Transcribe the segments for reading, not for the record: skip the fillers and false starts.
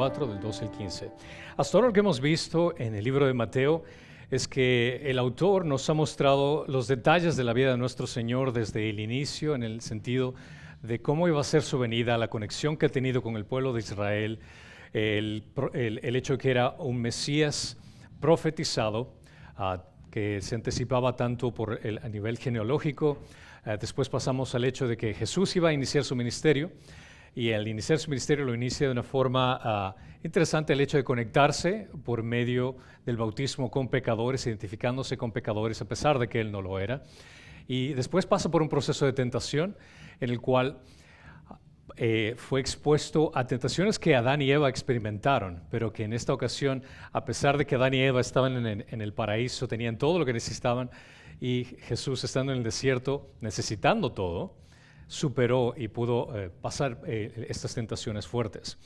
4, del 12 al 15. Hasta ahora lo que hemos visto en el libro de Mateo es que el autor nos ha mostrado los detalles de la vida de nuestro Señor desde el inicio, en el sentido de cómo iba a ser su venida, la conexión que ha tenido con el pueblo de Israel, el hecho de que era un Mesías profetizado, que se anticipaba tanto a nivel genealógico. Después pasamos al hecho de que Jesús iba a iniciar su ministerio, y al iniciar su ministerio lo inicia de una forma interesante, el hecho de conectarse por medio del bautismo con pecadores, identificándose con pecadores a pesar de que él no lo era. Y después pasa por un proceso de tentación en el cual fue expuesto a tentaciones que Adán y Eva experimentaron, pero que en esta ocasión, a pesar de que Adán y Eva estaban en el paraíso, tenían todo lo que necesitaban, y Jesús, estando en el desierto, necesitando todo, superó y pudo pasar estas tentaciones fuertes.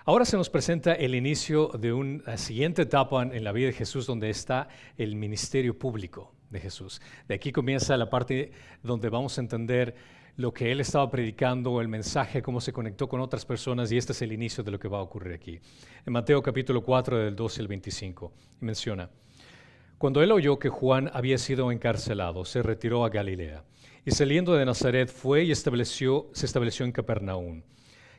Ahora se nos presenta el inicio de una siguiente etapa en la vida de Jesús, donde está el ministerio público de Jesús. De aquí comienza la parte donde vamos a entender lo que él estaba predicando, el mensaje, cómo se conectó con otras personas, y este es el inicio de lo que va a ocurrir aquí. En Mateo capítulo 4, del 12 al 25, menciona: Cuando él oyó que Juan había sido encarcelado, se retiró a Galilea, y saliendo de Nazaret fue y se estableció en Capernaum,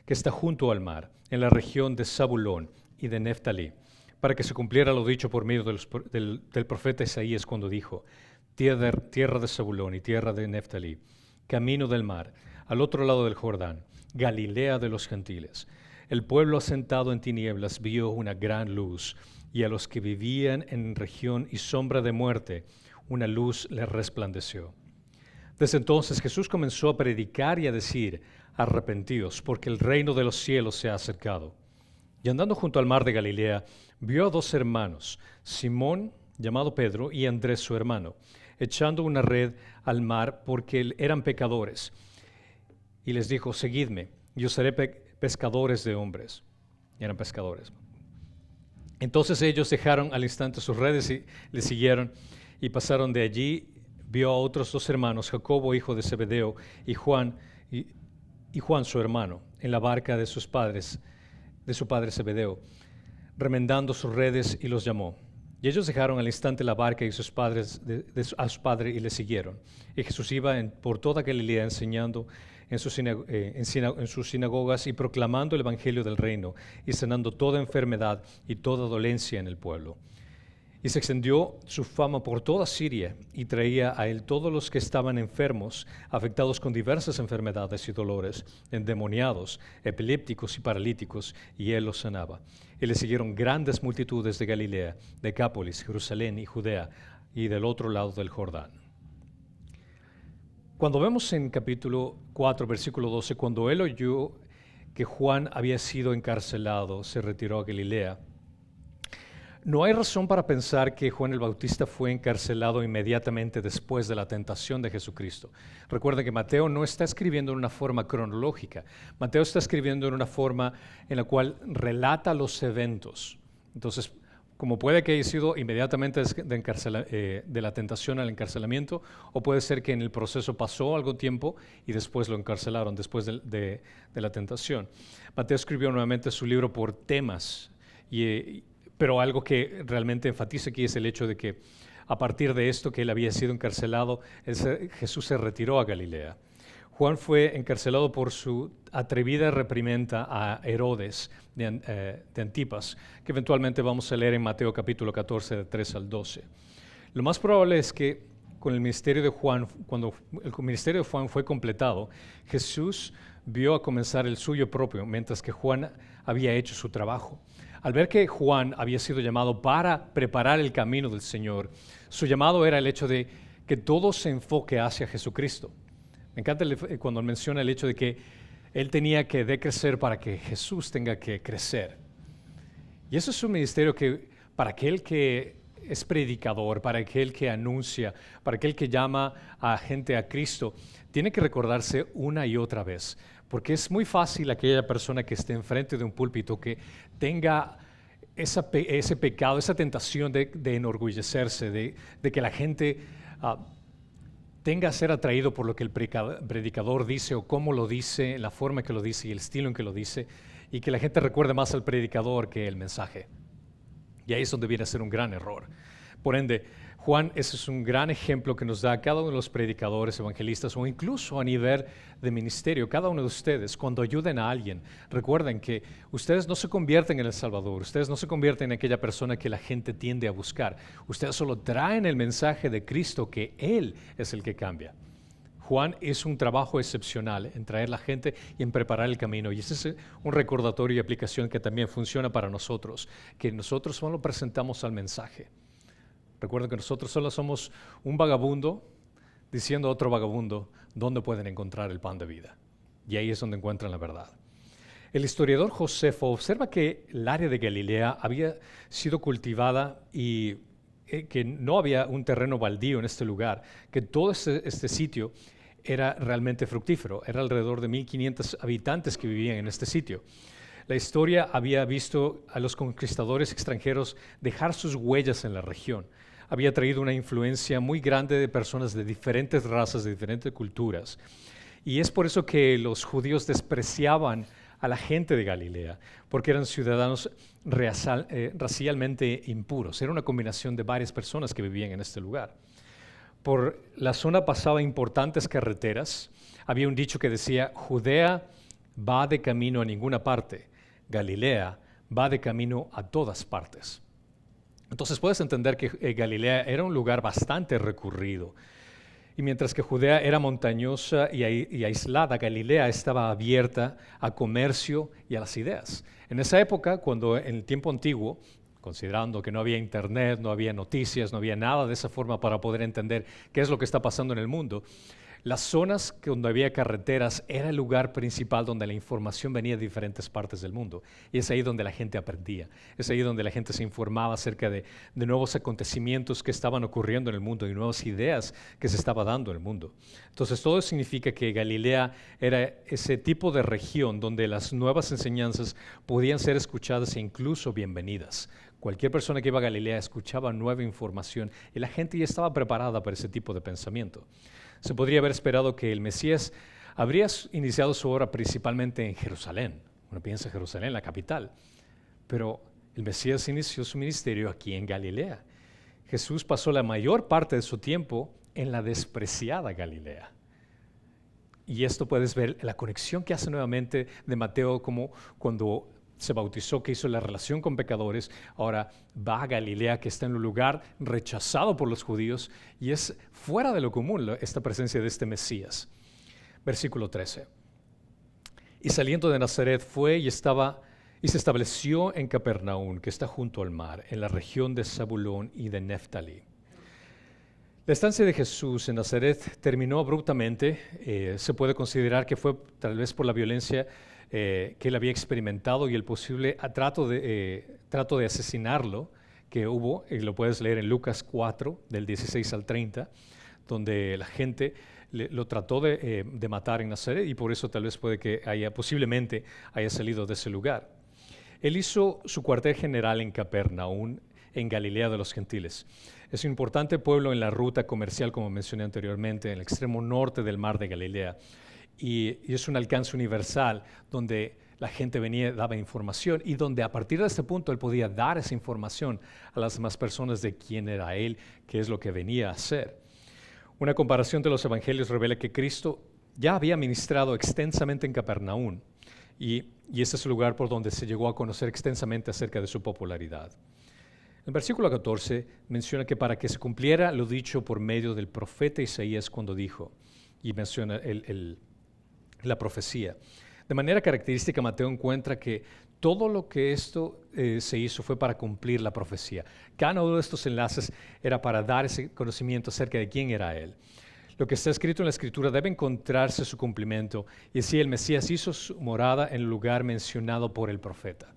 que está junto al mar, en la región de Zabulón y de Neftalí, para que se cumpliera lo dicho por medio del profeta Isaías cuando dijo: tierra de Zabulón y tierra de Neftalí, camino del mar, al otro lado del Jordán, Galilea de los gentiles. El pueblo asentado en tinieblas vio una gran luz, y a los que vivían en región y sombra de muerte, una luz les resplandeció. Desde entonces Jesús comenzó a predicar y a decir: arrepentíos, porque el reino de los cielos se ha acercado. Y andando junto al mar de Galilea, vio a dos hermanos, Simón, llamado Pedro, y Andrés su hermano, echando una red al mar porque eran pescadores. Y les dijo: seguidme, y os haré pescadores de hombres. Y eran pescadores. Entonces ellos dejaron al instante sus redes y le siguieron, y pasaron de allí. Vio a otros dos hermanos, Jacobo, hijo de Zebedeo, y Juan su hermano, en la barca de su padre Zebedeo, remendando sus redes, y los llamó. Y ellos dejaron al instante la barca y a su padre y le siguieron. Y Jesús iba por toda Galilea enseñando en sus sinagogas y proclamando el evangelio del reino y sanando toda enfermedad y toda dolencia en el pueblo. Y se extendió su fama por toda Siria, y traía a él todos los que estaban enfermos, afectados con diversas enfermedades y dolores, endemoniados, epilépticos y paralíticos, y él los sanaba. Y le siguieron grandes multitudes de Galilea, Decápolis, Jerusalén y Judea, y del otro lado del Jordán. Cuando vemos en capítulo 4, versículo 12, cuando él oyó que Juan había sido encarcelado, se retiró a Galilea. No hay razón para pensar que Juan el Bautista fue encarcelado inmediatamente después de la tentación de Jesucristo. Recuerden que Mateo no está escribiendo en una forma cronológica. Mateo está escribiendo en una forma en la cual relata los eventos. Entonces, como puede que haya sido inmediatamente de la tentación al encarcelamiento, o puede ser que en el proceso pasó algo tiempo y después lo encarcelaron, después de la tentación. Mateo escribió nuevamente su libro por temas, pero algo que realmente enfatiza aquí es el hecho de que a partir de esto, que él había sido encarcelado, Jesús se retiró a Galilea. Juan fue encarcelado por su atrevida reprimenda a Herodes de Antipas, que eventualmente vamos a leer en Mateo capítulo 14, de 3 al 12. Lo más probable es que con el ministerio de Juan, cuando el ministerio de Juan fue completado, Jesús vio a comenzar el suyo propio, mientras que Juan había hecho su trabajo. Al ver que Juan había sido llamado para preparar el camino del Señor, su llamado era el hecho de que todo se enfoque hacia Jesucristo. Me encanta cuando menciona el hecho de que él tenía que decrecer para que Jesús tenga que crecer. Y eso es un ministerio que para aquel que es predicador, para aquel que anuncia, para aquel que llama a gente a Cristo, tiene que recordarse una y otra vez. Porque es muy fácil aquella persona que esté enfrente de un púlpito que tenga ese pecado, esa tentación de enorgullecerse, de que la gente tenga a ser atraído por lo que el predicador dice o cómo lo dice, la forma que lo dice y el estilo en que lo dice, y que la gente recuerde más al predicador que el mensaje. Y ahí es donde viene a ser un gran error. Por ende, Juan, ese es un gran ejemplo que nos da a cada uno de los predicadores, evangelistas o incluso a nivel de ministerio. Cada uno de ustedes, cuando ayuden a alguien, recuerden que ustedes no se convierten en el Salvador, ustedes no se convierten en aquella persona que la gente tiende a buscar. Ustedes solo traen el mensaje de Cristo, que Él es el que cambia. Juan hizo un trabajo excepcional en traer la gente y en preparar el camino. Y ese es un recordatorio y aplicación que también funciona para nosotros, que nosotros solo presentamos al mensaje. Recuerden que nosotros solo somos un vagabundo diciendo a otro vagabundo dónde pueden encontrar el pan de vida. Y ahí es donde encuentran la verdad. El historiador Josefo observa que el área de Galilea había sido cultivada y que no había un terreno baldío en este lugar, que todo este sitio era realmente fructífero. Era alrededor de 1,500 habitantes que vivían en este sitio. La historia había visto a los conquistadores extranjeros dejar sus huellas en la región. Había traído una influencia muy grande de personas de diferentes razas, de diferentes culturas. Y es por eso que los judíos despreciaban a la gente de Galilea, porque eran ciudadanos racialmente impuros. Era una combinación de varias personas que vivían en este lugar. Por la zona pasaban importantes carreteras. Había un dicho que decía: Judea va de camino a ninguna parte, Galilea va de camino a todas partes. Entonces puedes entender que Galilea era un lugar bastante recurrido. Y mientras que Judea era montañosa y aislada, Galilea estaba abierta a comercio y a las ideas. En esa época, cuando en el tiempo antiguo, considerando que no había internet, no había noticias, no había nada de esa forma para poder entender qué es lo que está pasando en el mundo, las zonas donde había carreteras era el lugar principal donde la información venía de diferentes partes del mundo. Y es ahí donde la gente aprendía. Es ahí donde la gente se informaba acerca de nuevos acontecimientos que estaban ocurriendo en el mundo y nuevas ideas que se estaban dando en el mundo. Entonces, todo significa que Galilea era ese tipo de región donde las nuevas enseñanzas podían ser escuchadas e incluso bienvenidas. Cualquier persona que iba a Galilea escuchaba nueva información y la gente ya estaba preparada para ese tipo de pensamiento. Se podría haber esperado que el Mesías habría iniciado su obra principalmente en Jerusalén. Uno piensa en Jerusalén, la capital. Pero el Mesías inició su ministerio aquí en Galilea. Jesús pasó la mayor parte de su tiempo en la despreciada Galilea. Y esto puedes ver la conexión que hace nuevamente de Mateo, como cuando se bautizó, que hizo la relación con pecadores, ahora va a Galilea, que está en un lugar rechazado por los judíos, y es fuera de lo común esta presencia de este Mesías. Versículo 13. Y saliendo de Nazaret fue y se estableció en Capernaum, que está junto al mar, en la región de Zabulón y de Neftalí. La estancia de Jesús en Nazaret terminó abruptamente. Se puede considerar que fue tal vez por la violencia que él había experimentado y el posible trato de asesinarlo que hubo, y lo puedes leer en Lucas 4, del 16 al 30, donde la gente lo trató de matar en Nazaret, y por eso tal vez posiblemente haya salido de ese lugar. Él hizo su cuartel general en Capernaum, en Galilea de los Gentiles. Es un importante pueblo en la ruta comercial, como mencioné anteriormente, en el extremo norte del mar de Galilea. Y es un alcance universal donde la gente venía, daba información, y donde a partir de este punto él podía dar esa información a las demás personas de quién era él, qué es lo que venía a hacer. Una comparación de los evangelios revela que Cristo ya había ministrado extensamente en Capernaum, y ese es el lugar por donde se llegó a conocer extensamente acerca de su popularidad. El versículo 14 menciona que para que se cumpliera lo dicho por medio del profeta Isaías cuando dijo, y menciona la profecía. De manera característica, Mateo encuentra que todo lo que esto se hizo fue para cumplir la profecía. Cada uno de estos enlaces era para dar ese conocimiento acerca de quién era Él. Lo que está escrito en la Escritura debe encontrarse su cumplimiento, y así el Mesías hizo su morada en el lugar mencionado por el profeta.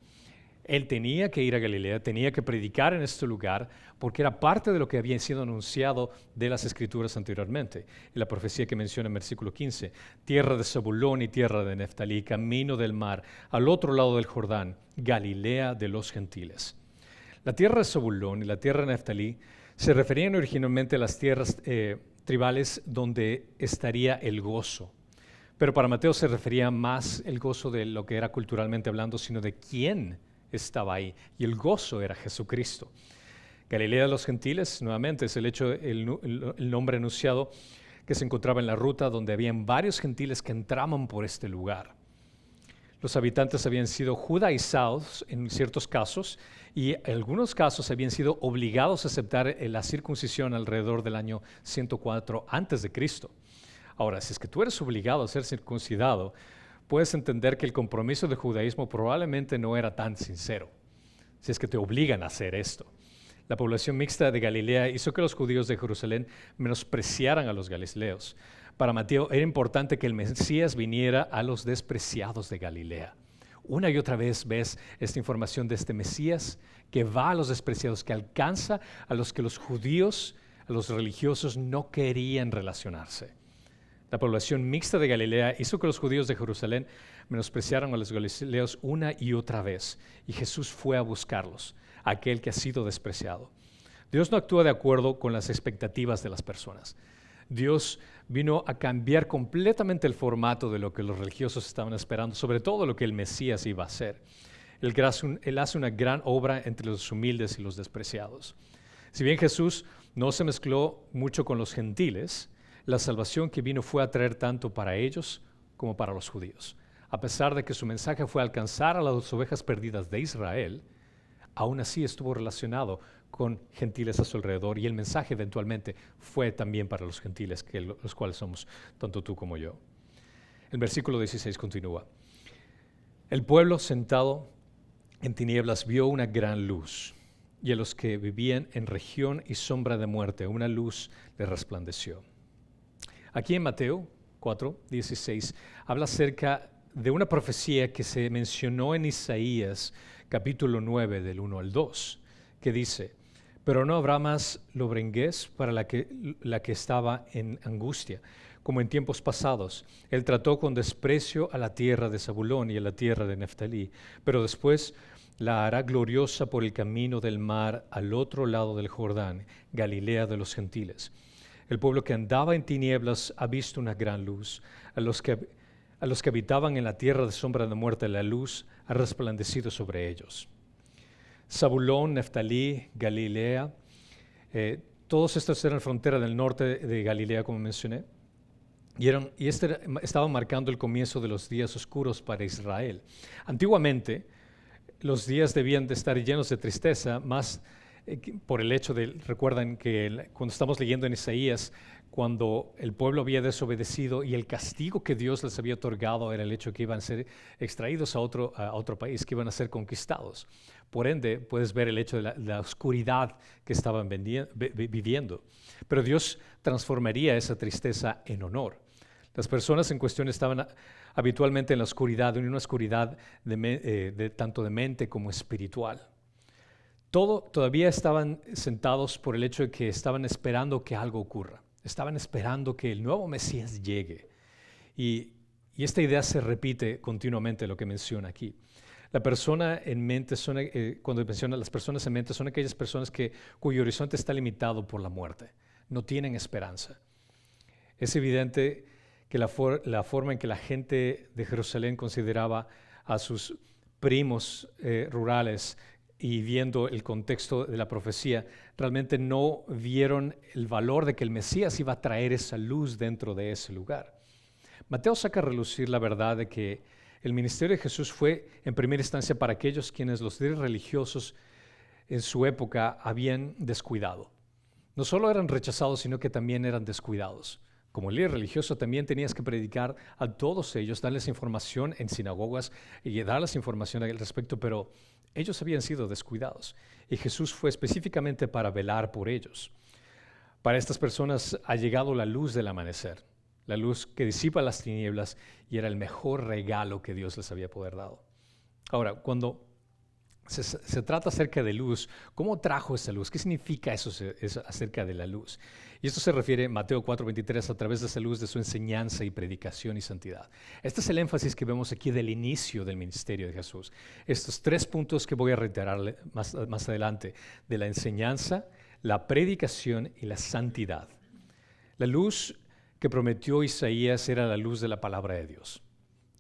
Él tenía que ir a Galilea, tenía que predicar en este lugar, porque era parte de lo que había sido anunciado de las Escrituras anteriormente. Y la profecía que menciona en versículo 15, tierra de Zabulón y tierra de Neftalí, camino del mar, al otro lado del Jordán, Galilea de los gentiles. La tierra de Zabulón y la tierra de Neftalí se referían originalmente a las tierras tribales donde estaría el gozo. Pero para Mateo se refería más el gozo de lo que era culturalmente hablando, sino de quién estaba ahí. Y el gozo era Jesucristo. Galilea de los Gentiles, nuevamente, es el nombre anunciado que se encontraba en la ruta donde habían varios gentiles que entraban por este lugar. Los habitantes habían sido judaizados en ciertos casos y en algunos casos habían sido obligados a aceptar la circuncisión alrededor del año 104 a.C. Ahora, si es que tú eres obligado a ser circuncidado, puedes entender que el compromiso del judaísmo probablemente no era tan sincero, si es que te obligan a hacer esto. La población mixta de Galilea hizo que los judíos de Jerusalén menospreciaran a los galileos. Para Mateo era importante que el Mesías viniera a los despreciados de Galilea. Una y otra vez ves esta información de este Mesías que va a los despreciados, que alcanza a los que los judíos, a los religiosos no querían relacionarse. La población mixta de Galilea hizo que los judíos de Jerusalén menospreciaran a los galileos una y otra vez, y Jesús fue a buscarlos, aquel que ha sido despreciado. Dios no actúa de acuerdo con las expectativas de las personas. Dios vino a cambiar completamente el formato de lo que los religiosos estaban esperando, sobre todo lo que el Mesías iba a hacer. Él hace una gran obra entre los humildes y los despreciados. Si bien Jesús no se mezcló mucho con los gentiles, la salvación que vino fue a traer tanto para ellos como para los judíos. A pesar de que su mensaje fue alcanzar a las ovejas perdidas de Israel, aún así estuvo relacionado con gentiles a su alrededor y el mensaje eventualmente fue también para los gentiles, los cuales somos tanto tú como yo. El versículo 16 continúa. El pueblo sentado en tinieblas vio una gran luz, y a los que vivían en región y sombra de muerte una luz les resplandeció. Aquí en Mateo 4:16 habla acerca de una profecía que se mencionó en Isaías capítulo 9 del 1 al 2, que dice: pero no habrá más lobrenguez para la que estaba en angustia, como en tiempos pasados. Él trató con desprecio a la tierra de Zabulón y a la tierra de Neftalí, pero después la hará gloriosa por el camino del mar al otro lado del Jordán, Galilea de los gentiles. El pueblo que andaba en tinieblas ha visto una gran luz. A los que habitaban en la tierra de sombra de muerte, la luz ha resplandecido sobre ellos. Zabulón, Neftalí, Galilea, todos estos eran frontera del norte de Galilea, como mencioné, estaban marcando el comienzo de los días oscuros para Israel. Antiguamente, los días debían de estar llenos de tristeza, más por el hecho de, recuerdan que cuando estamos leyendo en Isaías, cuando el pueblo había desobedecido y el castigo que Dios les había otorgado era el hecho que iban a ser extraídos a otro país, que iban a ser conquistados. Por ende, puedes ver el hecho de la oscuridad que estaban viviendo. Pero Dios transformaría esa tristeza en honor. Las personas en cuestión estaban habitualmente en la oscuridad, en una oscuridad tanto de mente como espiritual. Todavía estaban sentados por el hecho de que estaban esperando que algo ocurra. Estaban esperando que el nuevo Mesías llegue. Y esta idea se repite continuamente, lo que menciona aquí. La persona en mente cuando menciona las personas en mente, son aquellas personas cuyo horizonte está limitado por la muerte. No tienen esperanza. Es evidente que la forma en que la gente de Jerusalén consideraba a sus primos rurales, y viendo el contexto de la profecía, realmente no vieron el valor de que el Mesías iba a traer esa luz dentro de ese lugar. Mateo saca a relucir la verdad de que el ministerio de Jesús fue en primera instancia para aquellos quienes los líderes religiosos en su época habían descuidado. No solo eran rechazados, sino que también eran descuidados. Como líder religioso también tenías que predicar a todos ellos, darles información en sinagogas y darles información al respecto, pero ellos habían sido descuidados y Jesús fue específicamente para velar por ellos. Para estas personas ha llegado la luz del amanecer, la luz que disipa las tinieblas, y era el mejor regalo que Dios les había poder dado. Ahora, cuando se trata acerca de luz, ¿cómo trajo esa luz? ¿Qué significa eso acerca de la luz? Y esto se refiere a Mateo 4:23 a través de esa luz de su enseñanza y predicación y santidad. Este es el énfasis que vemos aquí del inicio del ministerio de Jesús. Estos 3 puntos que voy a reiterar más adelante, de la enseñanza, la predicación y la santidad. La luz que prometió Isaías era la luz de la palabra de Dios,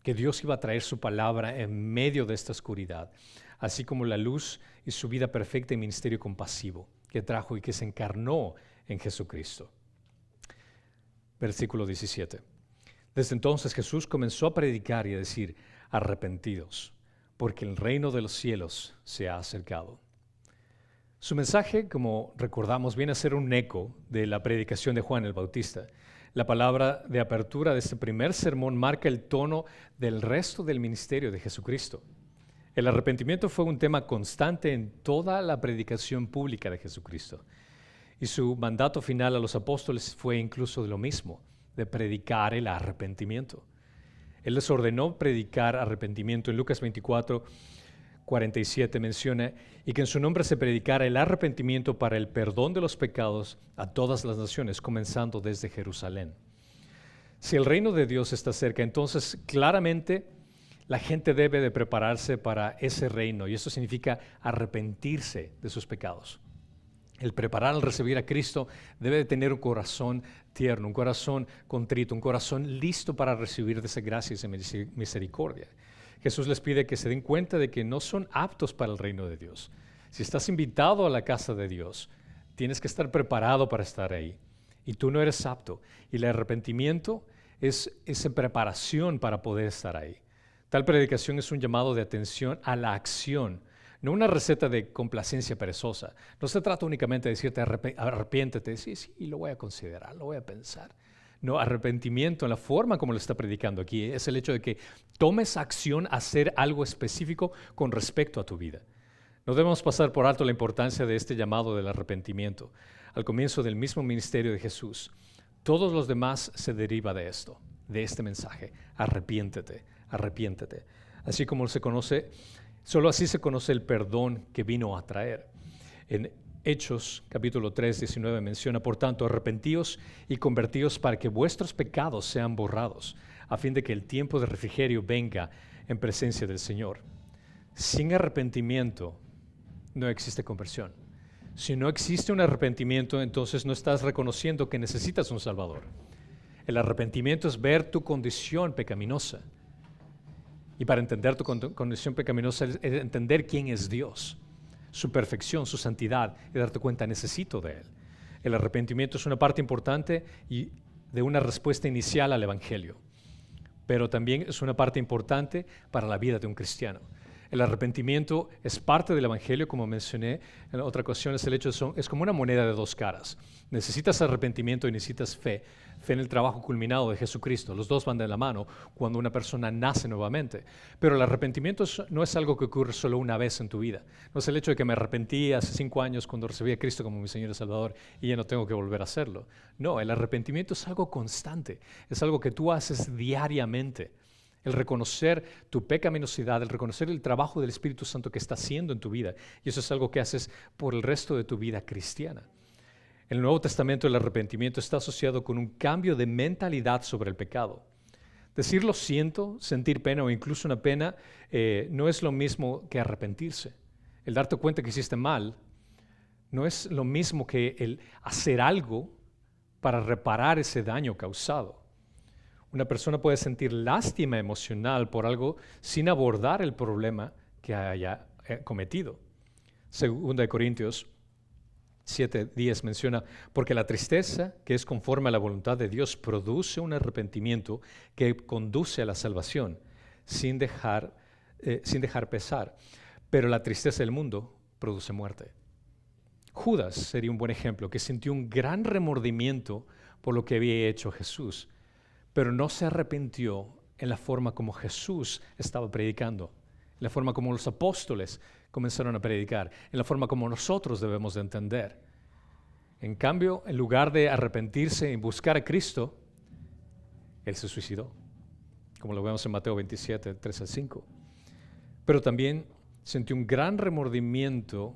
que Dios iba a traer su palabra en medio de esta oscuridad, así como la luz y su vida perfecta y ministerio compasivo que trajo y que se encarnó en Jesucristo. Versículo 17. Desde entonces Jesús comenzó a predicar y a decir: arrepentidos, porque el reino de los cielos se ha acercado. Su mensaje, como recordamos, viene a ser un eco de la predicación de Juan el Bautista. La palabra de apertura de este primer sermón marca el tono del resto del ministerio de Jesucristo. El arrepentimiento fue un tema constante en toda la predicación pública de Jesucristo. Y su mandato final a los apóstoles fue incluso de lo mismo, de predicar el arrepentimiento. Él les ordenó predicar arrepentimiento. En Lucas 24:47 menciona: y que en su nombre se predicara el arrepentimiento para el perdón de los pecados a todas las naciones, comenzando desde Jerusalén. Si el reino de Dios está cerca, entonces claramente la gente debe de prepararse para ese reino, y eso significa arrepentirse de sus pecados. El preparar al recibir a Cristo debe de tener un corazón tierno, un corazón contrito, un corazón listo para recibir de esa gracia y esa misericordia. Jesús les pide que se den cuenta de que no son aptos para el reino de Dios. Si estás invitado a la casa de Dios, tienes que estar preparado para estar ahí. Y tú no eres apto. Y el arrepentimiento es esa preparación para poder estar ahí. Tal predicación es un llamado de atención a la acción, no una receta de complacencia perezosa. No se trata únicamente de decirte arrepiéntete, sí, lo voy a considerar, lo voy a pensar. No, arrepentimiento en la forma como lo está predicando aquí es el hecho de que tomes acción a hacer algo específico con respecto a tu vida. No debemos pasar por alto la importancia de este llamado del arrepentimiento. Al comienzo del mismo ministerio de Jesús, todos los demás se deriva de esto, de este mensaje: arrepiéntete, arrepiéntete. Así como se conoce, solo así se conoce el perdón que vino a traer. En Hechos, capítulo 3, 19 menciona: por tanto, arrepentíos y convertíos para que vuestros pecados sean borrados, a fin de que el tiempo de refrigerio venga en presencia del Señor. Sin arrepentimiento no existe conversión. Si no existe un arrepentimiento, entonces no estás reconociendo que necesitas un Salvador. El arrepentimiento es ver tu condición pecaminosa. Y para entender tu condición pecaminosa es entender quién es Dios, su perfección, su santidad, y darte cuenta: necesito de Él. El arrepentimiento es una parte importante y de una respuesta inicial al Evangelio, pero también es una parte importante para la vida de un cristiano. El arrepentimiento es parte del Evangelio, como mencioné en otra ocasión. Es el hecho es como una moneda de dos caras. Necesitas arrepentimiento y necesitas fe. Fe en el trabajo culminado de Jesucristo. Los dos van de la mano cuando una persona nace nuevamente. Pero el arrepentimiento no es algo que ocurre solo una vez en tu vida. No es el hecho de que me arrepentí hace 5 años cuando recibí a Cristo como mi Señor y Salvador y ya no tengo que volver a hacerlo. No, el arrepentimiento es algo constante. Es algo que tú haces diariamente. El reconocer tu pecaminosidad, el reconocer el trabajo del Espíritu Santo que está haciendo en tu vida. Y eso es algo que haces por el resto de tu vida cristiana. En el Nuevo Testamento el arrepentimiento está asociado con un cambio de mentalidad sobre el pecado. Decir lo siento, sentir pena o incluso una pena no es lo mismo que arrepentirse. El darte cuenta que hiciste mal no es lo mismo que el hacer algo para reparar ese daño causado. Una persona puede sentir lástima emocional por algo sin abordar el problema que haya cometido. 2 Corintios 7:10 menciona: porque la tristeza, que es conforme a la voluntad de Dios, produce un arrepentimiento que conduce a la salvación, sin dejar pesar. Pero la tristeza del mundo produce muerte. Judas sería un buen ejemplo, que sintió un gran remordimiento por lo que había hecho Jesús, pero no se arrepintió en la forma como Jesús estaba predicando, en la forma como los apóstoles comenzaron a predicar, en la forma como nosotros debemos de entender. En cambio, en lugar de arrepentirse y buscar a Cristo, Él se suicidó, como lo vemos en Mateo 27, 3-5. Pero también sintió un gran remordimiento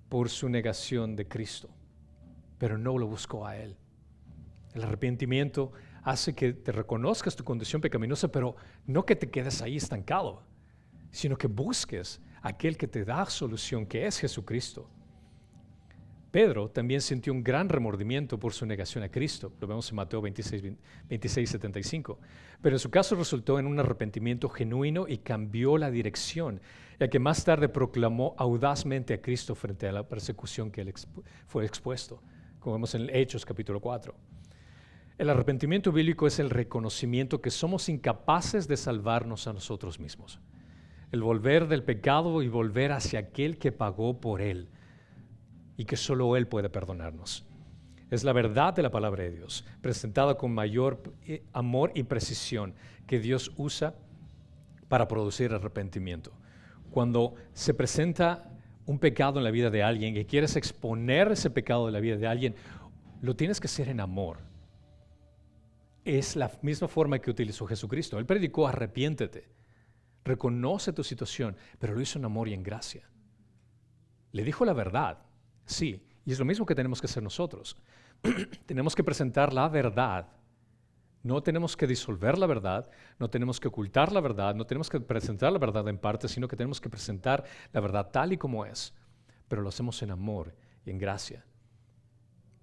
por su negación de Cristo, pero no lo buscó a Él. El arrepentimiento hace que te reconozcas tu condición pecaminosa, pero no que te quedes ahí estancado, sino que busques a aquel que te da solución, que es Jesucristo. Pedro también sintió un gran remordimiento por su negación a Cristo. Lo vemos en Mateo 26, 75. Pero en su caso resultó en un arrepentimiento genuino y cambió la dirección, ya que más tarde proclamó audazmente a Cristo frente a la persecución que él fue expuesto, como vemos en Hechos capítulo 4. El arrepentimiento bíblico es el reconocimiento que somos incapaces de salvarnos a nosotros mismos. El volver del pecado y volver hacia aquel que pagó por él y que solo él puede perdonarnos. Es la verdad de la palabra de Dios, presentada con mayor amor y precisión que Dios usa para producir arrepentimiento. Cuando se presenta un pecado en la vida de alguien y quieres exponer ese pecado de la vida de alguien, lo tienes que hacer en amor. Es la misma forma que utilizó Jesucristo. Él predicó: arrepiéntete, reconoce tu situación, pero lo hizo en amor y en gracia. Le dijo la verdad, sí, y es lo mismo que tenemos que hacer nosotros. Tenemos que presentar la verdad. No tenemos que disolver la verdad, no tenemos que ocultar la verdad, no tenemos que presentar la verdad en parte, sino que tenemos que presentar la verdad tal y como es, pero lo hacemos en amor y en gracia.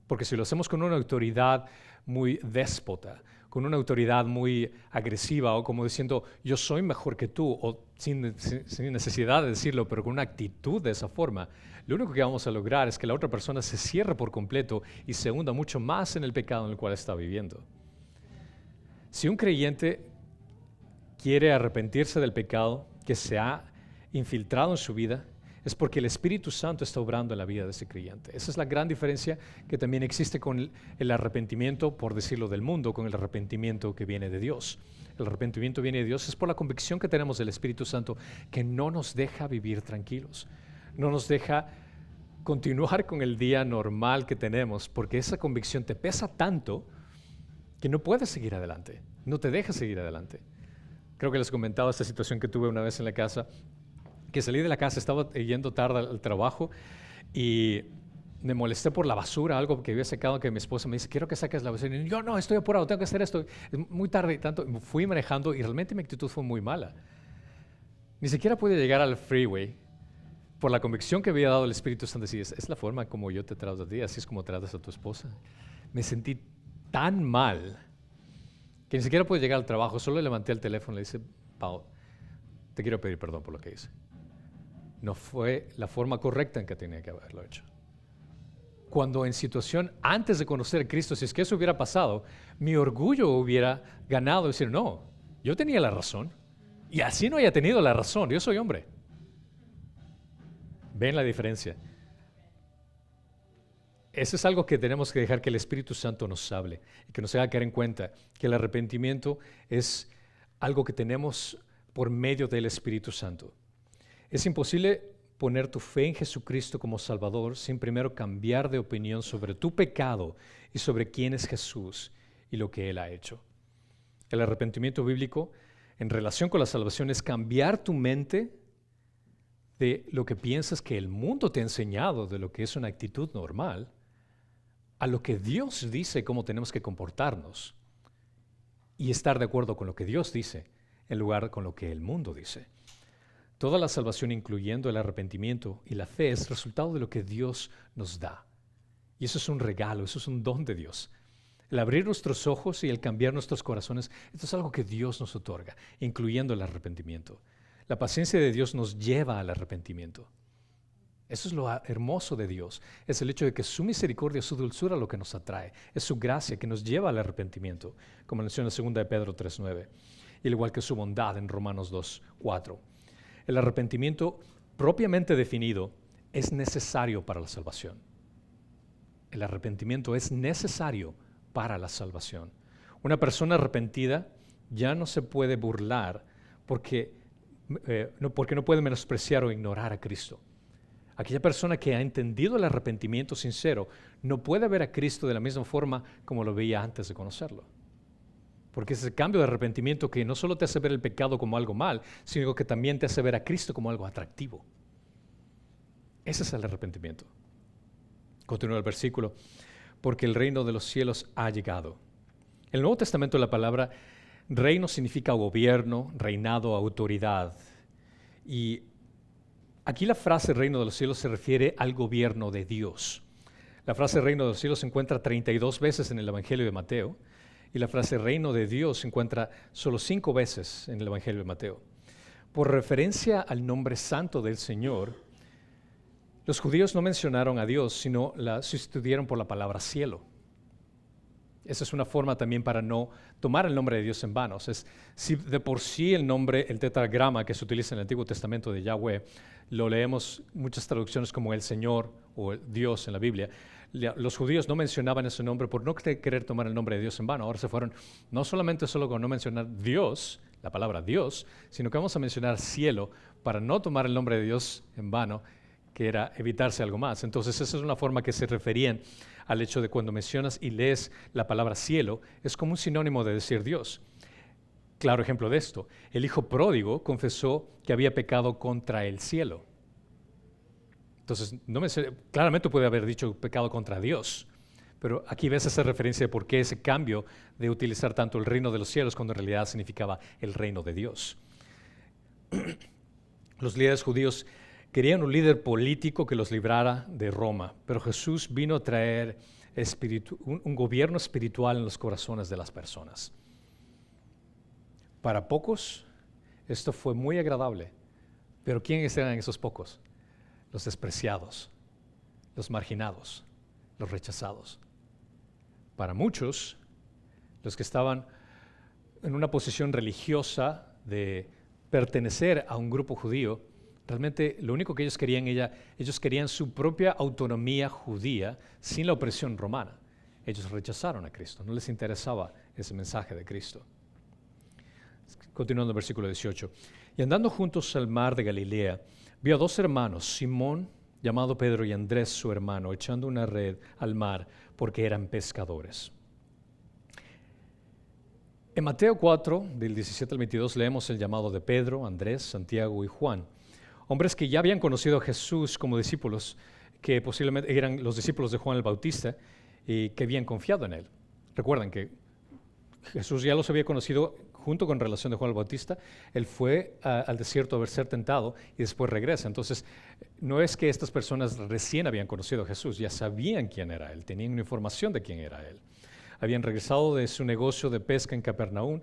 Porque si lo hacemos con una autoridad muy déspota, con una autoridad muy agresiva, o como diciendo yo soy mejor que tú, o sin necesidad de decirlo, pero con una actitud de esa forma, lo único que vamos a lograr es que la otra persona se cierre por completo y se hunda mucho más en el pecado en el cual está viviendo. Si un creyente quiere arrepentirse del pecado que se ha infiltrado en su vida, es porque el Espíritu Santo está obrando en la vida de ese creyente. Esa es la gran diferencia que también existe con el arrepentimiento, por decirlo, del mundo, con el arrepentimiento que viene de Dios. El arrepentimiento viene de Dios es por la convicción que tenemos del Espíritu Santo, que no nos deja vivir tranquilos, no nos deja continuar con el día normal que tenemos, porque esa convicción te pesa tanto que no puedes seguir adelante, no te deja seguir adelante. Creo que les comentaba esta situación que tuve una vez en la casa, que salí de la casa, estaba yendo tarde al trabajo y me molesté por la basura, algo que había sacado, que mi esposa me dice, quiero que saques la basura. Y yo, no, estoy apurado, tengo que hacer esto. Es muy tarde y tanto. Fui manejando y realmente mi actitud fue muy mala. Ni siquiera pude llegar al freeway por la convicción que había dado el Espíritu Santo. Decir, es la forma como yo te trato a ti, así es como tratas a tu esposa. Me sentí tan mal que ni siquiera pude llegar al trabajo. Solo levanté el teléfono y le dije, Pau, te quiero pedir perdón por lo que hice. No fue la forma correcta en que tenía que haberlo hecho. Cuando en situación antes de conocer a Cristo, si es que eso hubiera pasado, mi orgullo hubiera ganado, decir, no, yo tenía la razón. Y así no haya tenido la razón, yo soy hombre. ¿Ven la diferencia? Eso es algo que tenemos que dejar que el Espíritu Santo nos hable y que nos haga caer en cuenta que el arrepentimiento es algo que tenemos por medio del Espíritu Santo. Es imposible poner tu fe en Jesucristo como Salvador sin primero cambiar de opinión sobre tu pecado y sobre quién es Jesús y lo que Él ha hecho. El arrepentimiento bíblico en relación con la salvación es cambiar tu mente de lo que piensas que el mundo te ha enseñado de lo que es una actitud normal a lo que Dios dice cómo tenemos que comportarnos y estar de acuerdo con lo que Dios dice en lugar con lo que el mundo dice. Toda la salvación, incluyendo el arrepentimiento y la fe, es resultado de lo que Dios nos da. Y eso es un regalo, eso es un don de Dios. El abrir nuestros ojos y el cambiar nuestros corazones, esto es algo que Dios nos otorga, incluyendo el arrepentimiento. La paciencia de Dios nos lleva al arrepentimiento. Eso es lo hermoso de Dios. Es el hecho de que su misericordia, su dulzura lo que nos atrae. Es su gracia que nos lleva al arrepentimiento, como menciona 2 de Pedro 3:9. Y al igual que su bondad en Romanos 2:4. El arrepentimiento propiamente definido es necesario para la salvación. El arrepentimiento es necesario para la salvación. Una persona arrepentida ya no se puede burlar porque no puede menospreciar o ignorar a Cristo. Aquella persona que ha entendido el arrepentimiento sincero no puede ver a Cristo de la misma forma como lo veía antes de conocerlo. Porque es el cambio de arrepentimiento que no solo te hace ver el pecado como algo mal, sino que también te hace ver a Cristo como algo atractivo. Ese es el arrepentimiento. Continúa el versículo. Porque el reino de los cielos ha llegado. En el Nuevo Testamento la palabra reino significa gobierno, reinado, autoridad. Y aquí la frase reino de los cielos se refiere al gobierno de Dios. La frase reino de los cielos se encuentra 32 veces en el Evangelio de Mateo y la frase reino de Dios se encuentra solo 5 veces en el Evangelio de Mateo. Por referencia al nombre santo del Señor, los judíos no mencionaron a Dios, sino la sustituyeron por la palabra cielo. Esa es una forma también para no tomar el nombre de Dios en vano. Si de por sí el nombre, el tetragrama que se utiliza en el Antiguo Testamento de Yahweh, lo leemos muchas traducciones como el Señor o el Dios en la Biblia, los judíos no mencionaban ese nombre por no querer tomar el nombre de Dios en vano. Ahora se fueron no solamente solo con no mencionar Dios, la palabra Dios, sino que vamos a mencionar cielo para no tomar el nombre de Dios en vano, que era evitarse algo más. Entonces esa es una forma que se referían al hecho de cuando mencionas y lees la palabra cielo, es como un sinónimo de decir Dios. Claro ejemplo de esto, el hijo pródigo confesó que había pecado contra el cielo. Entonces, claramente puede haber dicho pecado contra Dios, pero aquí ves esa referencia de por qué ese cambio de utilizar tanto el reino de los cielos cuando en realidad significaba el reino de Dios. Los líderes judíos querían un líder político que los librara de Roma, pero Jesús vino a traer un gobierno espiritual en los corazones de las personas. Para pocos, esto fue muy agradable, pero ¿quiénes eran esos pocos? Los despreciados, los marginados, los rechazados. Para muchos, los que estaban en una posición religiosa de pertenecer a un grupo judío, realmente lo único que ellos querían su propia autonomía judía sin la opresión romana. Ellos rechazaron a Cristo, no les interesaba ese mensaje de Cristo. Continuando el versículo 18. Y andando juntos al mar de Galilea, vio a 2 hermanos, Simón, llamado Pedro, y Andrés, su hermano, echando una red al mar porque eran pescadores. En Mateo 4, del 17 al 22, leemos el llamado de Pedro, Andrés, Santiago y Juan, hombres que ya habían conocido a Jesús como discípulos, que posiblemente eran los discípulos de Juan el Bautista y que habían confiado en él. Recuerden que Jesús ya los había conocido junto con relación de Juan el Bautista. Él fue al desierto a ser tentado y después regresa. Entonces, no es que estas personas recién habían conocido a Jesús, ya sabían quién era Él, tenían una información de quién era Él. Habían regresado de su negocio de pesca en Capernaum,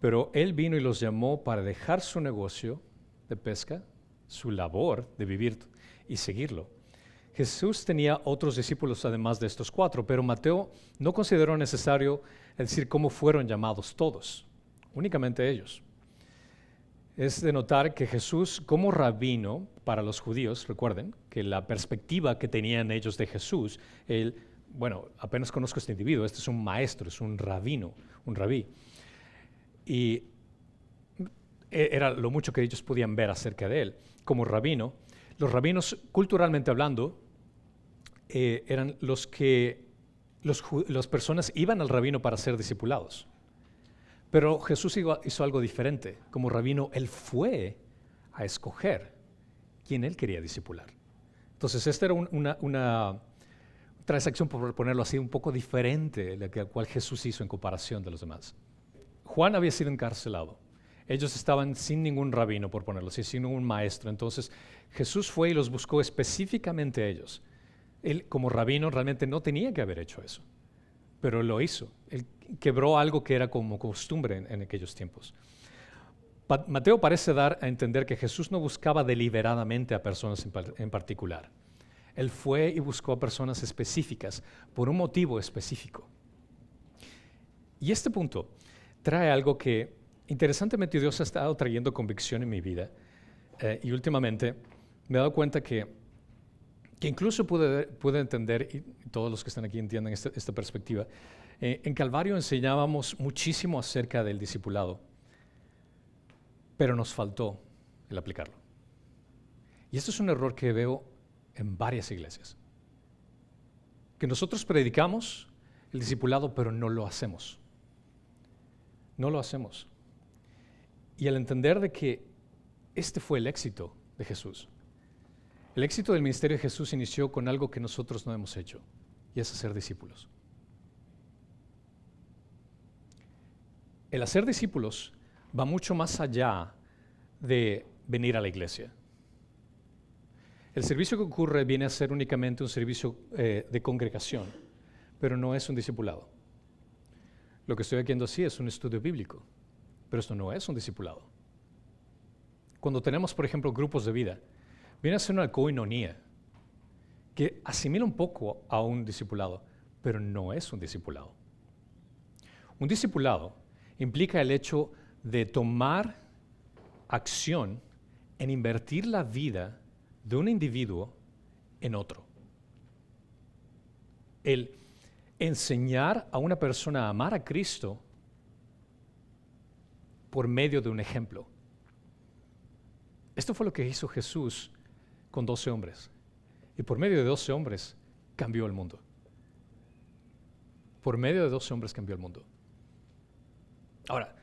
pero Él vino y los llamó para dejar su negocio de pesca, su labor de vivir y seguirlo. Jesús tenía otros discípulos además de estos 4, pero Mateo no consideró necesario decir cómo fueron llamados todos, únicamente ellos. Es de notar que Jesús, como rabino para los judíos, recuerden que la perspectiva que tenían ellos de Jesús, apenas conozco a este individuo, este es un maestro, es un rabino, un rabí. Y era lo mucho que ellos podían ver acerca de él. Como rabino, los rabinos, culturalmente hablando, eran los que las personas iban al rabino para ser discipulados. Pero Jesús hizo algo diferente. Como rabino, Él fue a escoger quién Él quería discipular. Entonces, esta era una transacción, por ponerlo así, un poco diferente de la cual Jesús hizo en comparación de los demás. Juan había sido encarcelado. Ellos estaban sin ningún rabino, por ponerlo así, sin ningún maestro. Entonces, Jesús fue y los buscó específicamente a ellos. Él, como rabino, realmente no tenía que haber hecho eso, pero lo hizo. Él quebró algo que era como costumbre en aquellos tiempos. Mateo parece dar a entender que Jesús no buscaba deliberadamente a personas en particular. Él fue y buscó a personas específicas por un motivo específico. Y este punto trae algo que, interesantemente, Dios ha estado trayendo convicción en mi vida. Y últimamente me he dado cuenta que incluso pude entender, y todos los que están aquí entienden esta perspectiva. En Calvario enseñábamos muchísimo acerca del discipulado, pero nos faltó el aplicarlo. Y esto es un error que veo en varias iglesias. Que nosotros predicamos el discipulado, pero no lo hacemos. No lo hacemos. Y al entender de que este fue el éxito de Jesús, el éxito del ministerio de Jesús inició con algo que nosotros no hemos hecho, y es hacer discípulos. El hacer discípulos va mucho más allá de venir a la iglesia. El servicio que ocurre viene a ser únicamente un servicio de congregación, pero no es un discipulado. Lo que estoy haciendo así es un estudio bíblico, pero esto no es un discipulado. Cuando tenemos, por ejemplo, grupos de vida, viene a ser una koinonía que asimila un poco a un discipulado, pero no es un discipulado. Un discipulado implica el hecho de tomar acción en invertir la vida de un individuo en otro. El enseñar a una persona a amar a Cristo por medio de un ejemplo. Esto fue lo que hizo Jesús con 12 hombres. Y por medio de 12 hombres cambió el mundo. Por medio de 12 hombres cambió el mundo. Ahora,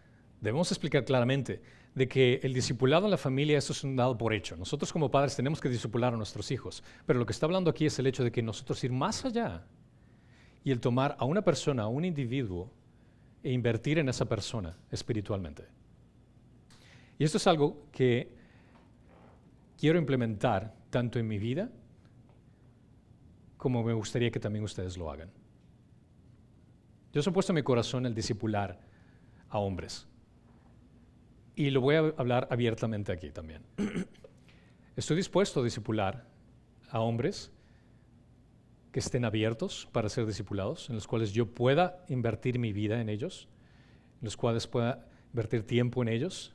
debemos explicar claramente de que el discipulado en la familia, eso es un dado por hecho. Nosotros como padres tenemos que discipular a nuestros hijos, pero lo que está hablando aquí es el hecho de que nosotros ir más allá y el tomar a una persona, a un individuo, e invertir en esa persona espiritualmente. Y esto es algo que quiero implementar tanto en mi vida como me gustaría que también ustedes lo hagan. Yo he puesto en mi corazón el discipular a hombres. Y lo voy a hablar abiertamente aquí también. Estoy dispuesto a discipular a hombres que estén abiertos para ser discipulados, en los cuales yo pueda invertir mi vida en ellos, en los cuales pueda invertir tiempo en ellos,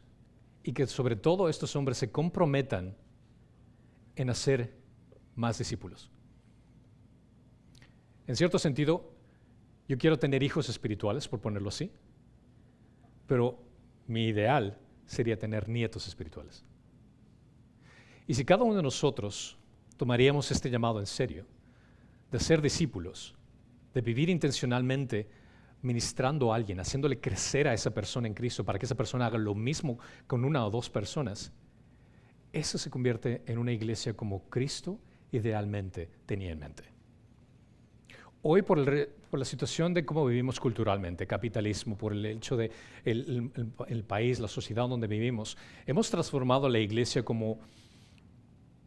y que sobre todo estos hombres se comprometan en hacer más discípulos. En cierto sentido, yo quiero tener hijos espirituales, por ponerlo así, pero mi ideal sería tener nietos espirituales. Y si cada uno de nosotros tomaríamos este llamado en serio, de ser discípulos, de vivir intencionalmente ministrando a alguien, haciéndole crecer a esa persona en Cristo para que esa persona haga lo mismo con una o dos personas, eso se convierte en una iglesia como Cristo idealmente tenía en mente. Hoy por la situación de cómo vivimos culturalmente, capitalismo, por el hecho de el país, la sociedad donde vivimos, hemos transformado la iglesia como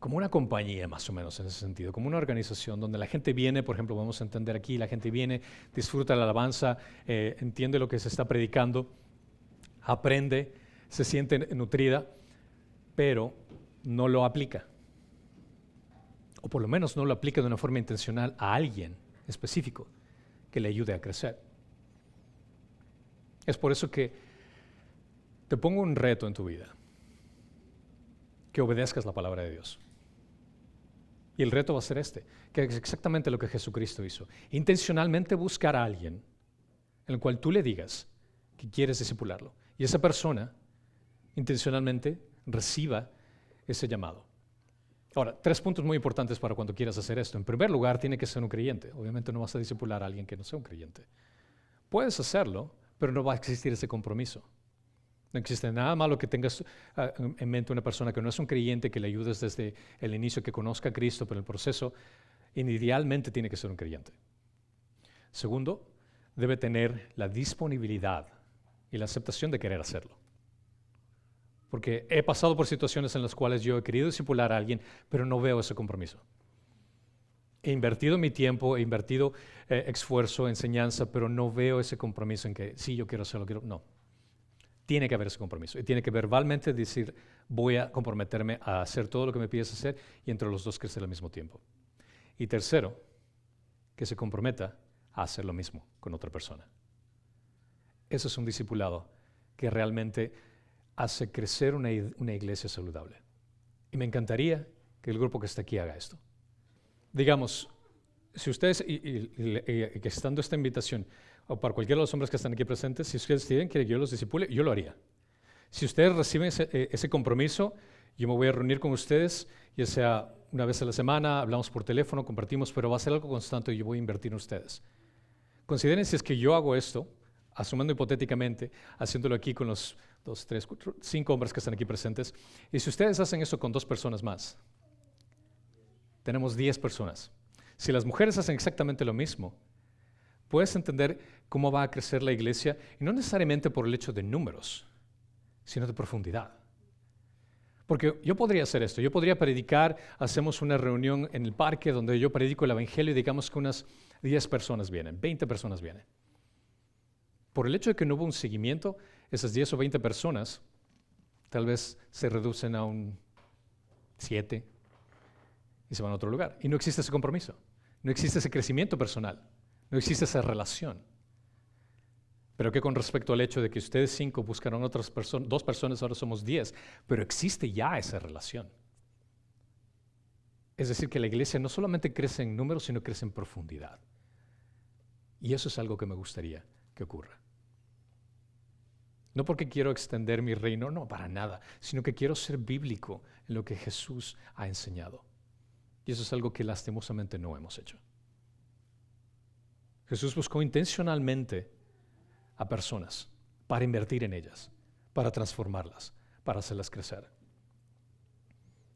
una compañía más o menos en ese sentido, como una organización donde la gente viene, por ejemplo, vamos a entender aquí, la gente viene, disfruta la alabanza, entiende lo que se está predicando, aprende, se siente nutrida, pero no lo aplica. O por lo menos no lo aplica de una forma intencional a alguien específico que le ayude a crecer. Es por eso que te pongo un reto en tu vida, que obedezcas la palabra de Dios. Y el reto va a ser que es exactamente lo que Jesucristo hizo. Intencionalmente buscar a alguien en el cual tú le digas que quieres discipularlo. Y esa persona intencionalmente reciba ese llamado. Ahora, 3 puntos muy importantes para cuando quieras hacer esto. En primer lugar, tiene que ser un creyente. Obviamente no vas a discipular a alguien que no sea un creyente. Puedes hacerlo, pero no va a existir ese compromiso. No existe nada malo que tengas en mente una persona que no es un creyente, que le ayudes desde el inicio, que conozca a Cristo, pero el proceso idealmente tiene que ser un creyente. Segundo, debe tener la disponibilidad y la aceptación de querer hacerlo. Porque he pasado por situaciones en las cuales yo he querido discipular a alguien, pero no veo ese compromiso. He invertido mi tiempo, he invertido esfuerzo, enseñanza, pero no veo ese compromiso en que sí, yo quiero hacerlo, no. Tiene que haber ese compromiso y tiene que verbalmente decir, voy a comprometerme a hacer todo lo que me pides hacer y entre los dos crecer al mismo tiempo. Y tercero, que se comprometa a hacer lo mismo con otra persona. Eso es un discipulado que realmente hace crecer una iglesia saludable. Y me encantaría que el grupo que está aquí haga esto. Digamos, si ustedes, y que estando esta invitación, o para cualquiera de los hombres que están aquí presentes, si ustedes quieren que yo los discipule, yo lo haría. Si ustedes reciben ese compromiso, yo me voy a reunir con ustedes, ya sea una vez a la semana, hablamos por teléfono, compartimos, pero va a ser algo constante y yo voy a invertir en ustedes. Consideren si es que yo hago esto, asumiendo hipotéticamente, haciéndolo aquí con los 2, 3, 4, 5 hombres que están aquí presentes, y si ustedes hacen eso con 2 personas más, tenemos 10 personas. Si las mujeres hacen exactamente lo mismo, puedes entender cómo va a crecer la iglesia, y no necesariamente por el hecho de números, sino de profundidad. Porque yo podría hacer esto, yo podría predicar, hacemos una reunión en el parque donde yo predico el evangelio y digamos que unas 10 personas vienen, 20 personas vienen. Por el hecho de que no hubo un seguimiento, esas 10 o 20 personas tal vez se reducen a un 7 y se van a otro lugar. Y no existe ese compromiso, no existe ese crecimiento personal, no existe esa relación. Pero que con respecto al hecho de que ustedes 5 buscaron otras personas, 2 personas, ahora somos 10, pero existe ya esa relación. Es decir, que la iglesia no solamente crece en números, sino crece en profundidad. Y eso es algo que me gustaría que ocurra. No porque quiero extender mi reino, no, para nada, sino que quiero ser bíblico en lo que Jesús ha enseñado. Y eso es algo que lastimosamente no hemos hecho. Jesús buscó intencionalmente a personas para invertir en ellas, para transformarlas, para hacerlas crecer.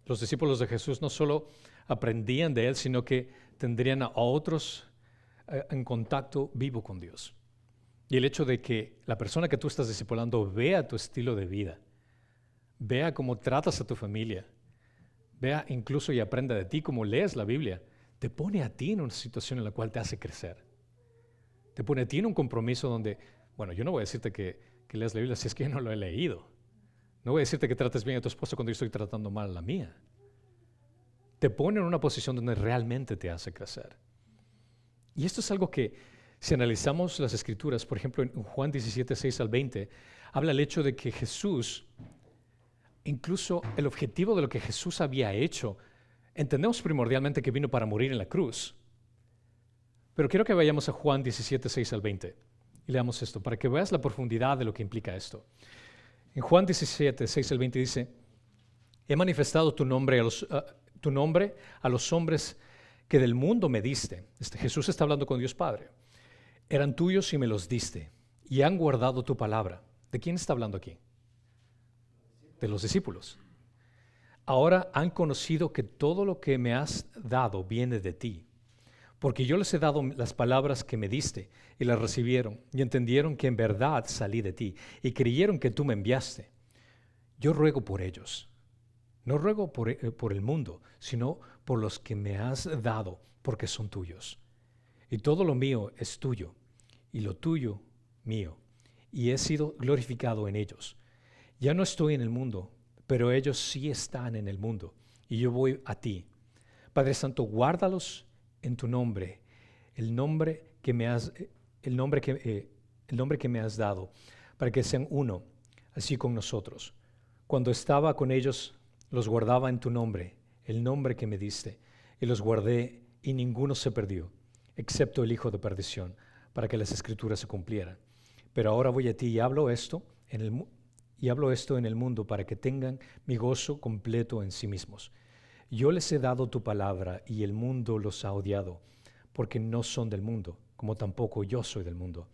Los discípulos de Jesús no solo aprendían de Él, sino que tendrían a otros en contacto vivo con Dios. Y el hecho de que la persona que tú estás discipulando vea tu estilo de vida, vea cómo tratas a tu familia, vea incluso y aprenda de ti cómo lees la Biblia, te pone a ti en una situación en la cual te hace crecer. Te pone a ti en un compromiso donde, bueno, yo no voy a decirte que leas la Biblia si es que yo no lo he leído. No voy a decirte que trates bien a tu esposa cuando yo estoy tratando mal a la mía. Te pone en una posición donde realmente te hace crecer. Y esto es algo que, si analizamos las Escrituras, por ejemplo, en Juan 17, 6 al 20, habla el hecho de que Jesús, incluso el objetivo de lo que Jesús había hecho, entendemos primordialmente que vino para morir en la cruz. Pero quiero que vayamos a Juan 17, 6 al 20 y leamos esto, para que veas la profundidad de lo que implica esto. En Juan 17, 6 al 20 dice, he manifestado tu nombre a los hombres que del mundo me diste. Jesús está hablando con Dios Padre. Eran tuyos y me los diste, y han guardado tu palabra. ¿De quién está hablando aquí? De los discípulos. Ahora han conocido que todo lo que me has dado viene de ti, porque yo les he dado las palabras que me diste, y las recibieron, y entendieron que en verdad salí de ti, y creyeron que tú me enviaste. Yo ruego por ellos. No ruego por el mundo, sino por los que me has dado, porque son tuyos. Y todo lo mío es tuyo, y lo tuyo mío, y he sido glorificado en ellos. Ya no estoy en el mundo, pero ellos sí están en el mundo, y yo voy a ti. Padre Santo, guárdalos en tu nombre, el nombre que me has dado, para que sean uno, así con nosotros. Cuando estaba con ellos, los guardaba en tu nombre, el nombre que me diste, y los guardé, y ninguno se perdió, excepto el hijo de perdición, para que las escrituras se cumplieran. Pero ahora voy a ti y hablo esto en el mundo para que tengan mi gozo completo en sí mismos. Yo les he dado tu palabra y el mundo los ha odiado, porque no son del mundo, como tampoco yo soy del mundo.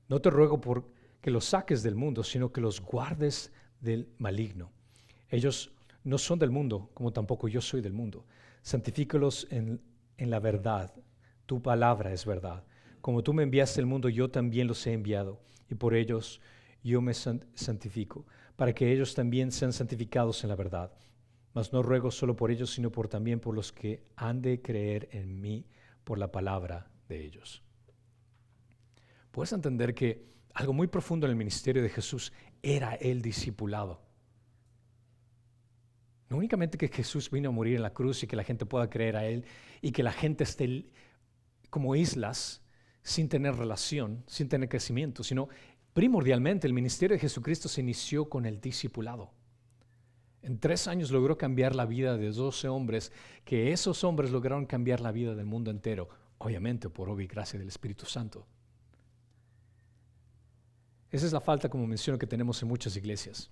No te ruego por que los saques del mundo, sino que los guardes del maligno. Ellos no son del mundo, como tampoco yo soy del mundo. Santifícalos en la verdad. Tu palabra es verdad. Como tú me enviaste al mundo, yo también los he enviado, y por ellos yo me santifico, para que ellos también sean santificados en la verdad. Mas no ruego solo por ellos, sino también por los que han de creer en mí por la palabra de ellos. Puedes entender que algo muy profundo en el ministerio de Jesús era el discipulado. No únicamente que Jesús vino a morir en la cruz y que la gente pueda creer a Él y que la gente esté como islas sin tener relación, sin tener crecimiento, sino primordialmente el ministerio de Jesucristo se inició con el discipulado. En 3 años logró cambiar la vida de 12 hombres, que esos hombres lograron cambiar la vida del mundo entero, obviamente por obra y gracia del Espíritu Santo. Esa es la falta, como menciono, que tenemos en muchas iglesias,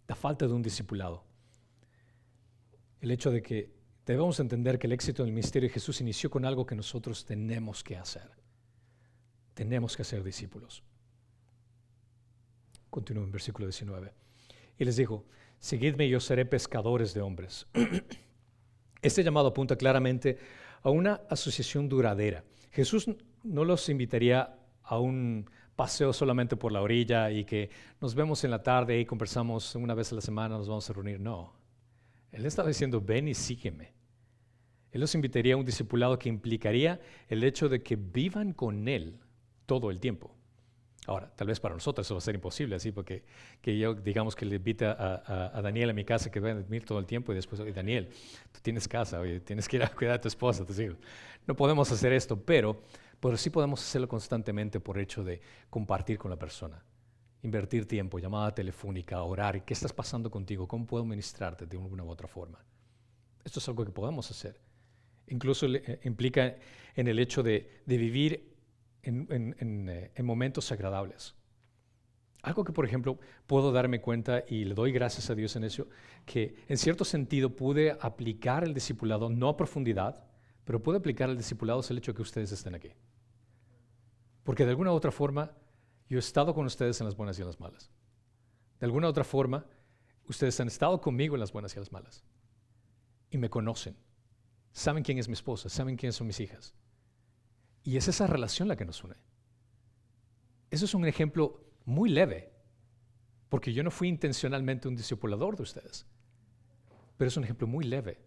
la falta de un discipulado. El hecho de que debemos entender que el éxito del ministerio de Jesús inició con algo que nosotros tenemos que hacer. Tenemos que ser discípulos. Continúo en versículo 19. Y les dijo, seguidme y yo seré pescadores de hombres. Este llamado apunta claramente a una asociación duradera. Jesús no los invitaría a un paseo solamente por la orilla y que nos vemos en la tarde y conversamos una vez a la semana, nos vamos a reunir. No. Él estaba diciendo, ven y sígueme. Él los invitaría a un discipulado que implicaría el hecho de que vivan con Él todo el tiempo. Ahora, tal vez para nosotros eso va a ser imposible, así porque que yo digamos que le invita a Daniel a mi casa que va a dormir todo el tiempo y después, oye, Daniel, tú tienes casa, oye, tienes que ir a cuidar a tu esposa, tus hijos. No podemos hacer esto, pero sí podemos hacerlo constantemente por hecho de compartir con la persona, invertir tiempo, llamada telefónica, orar. ¿Qué estás pasando contigo? ¿Cómo puedo ministrarte de una u otra forma? Esto es algo que podemos hacer. Incluso implica en el hecho de vivir en momentos agradables. Algo que, por ejemplo, puedo darme cuenta, y le doy gracias a Dios en eso, que en cierto sentido pude aplicar el discipulado, no a profundidad, pero pude aplicar el discipulado es el hecho de que ustedes estén aquí. Porque de alguna u otra forma, yo he estado con ustedes en las buenas y en las malas. De alguna u otra forma, ustedes han estado conmigo en las buenas y en las malas. Y me conocen. Saben quién es mi esposa, saben quiénes son mis hijas. Y es esa relación la que nos une. Eso es un ejemplo muy leve, porque yo no fui intencionalmente un discipulador de ustedes, pero es un ejemplo muy leve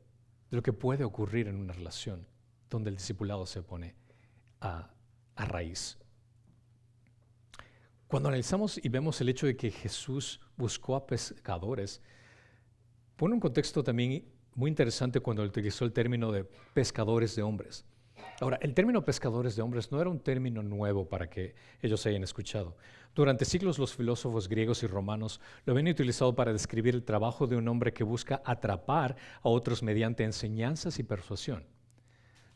de lo que puede ocurrir en una relación donde el discipulado se pone a raíz. Cuando analizamos y vemos el hecho de que Jesús buscó a pescadores, pone un contexto también muy interesante cuando utilizó el término de pescadores de hombres. Ahora, el término pescadores de hombres no era un término nuevo para que ellos hayan escuchado. Durante siglos los filósofos griegos y romanos lo habían utilizado para describir el trabajo de un hombre que busca atrapar a otros mediante enseñanzas y persuasión.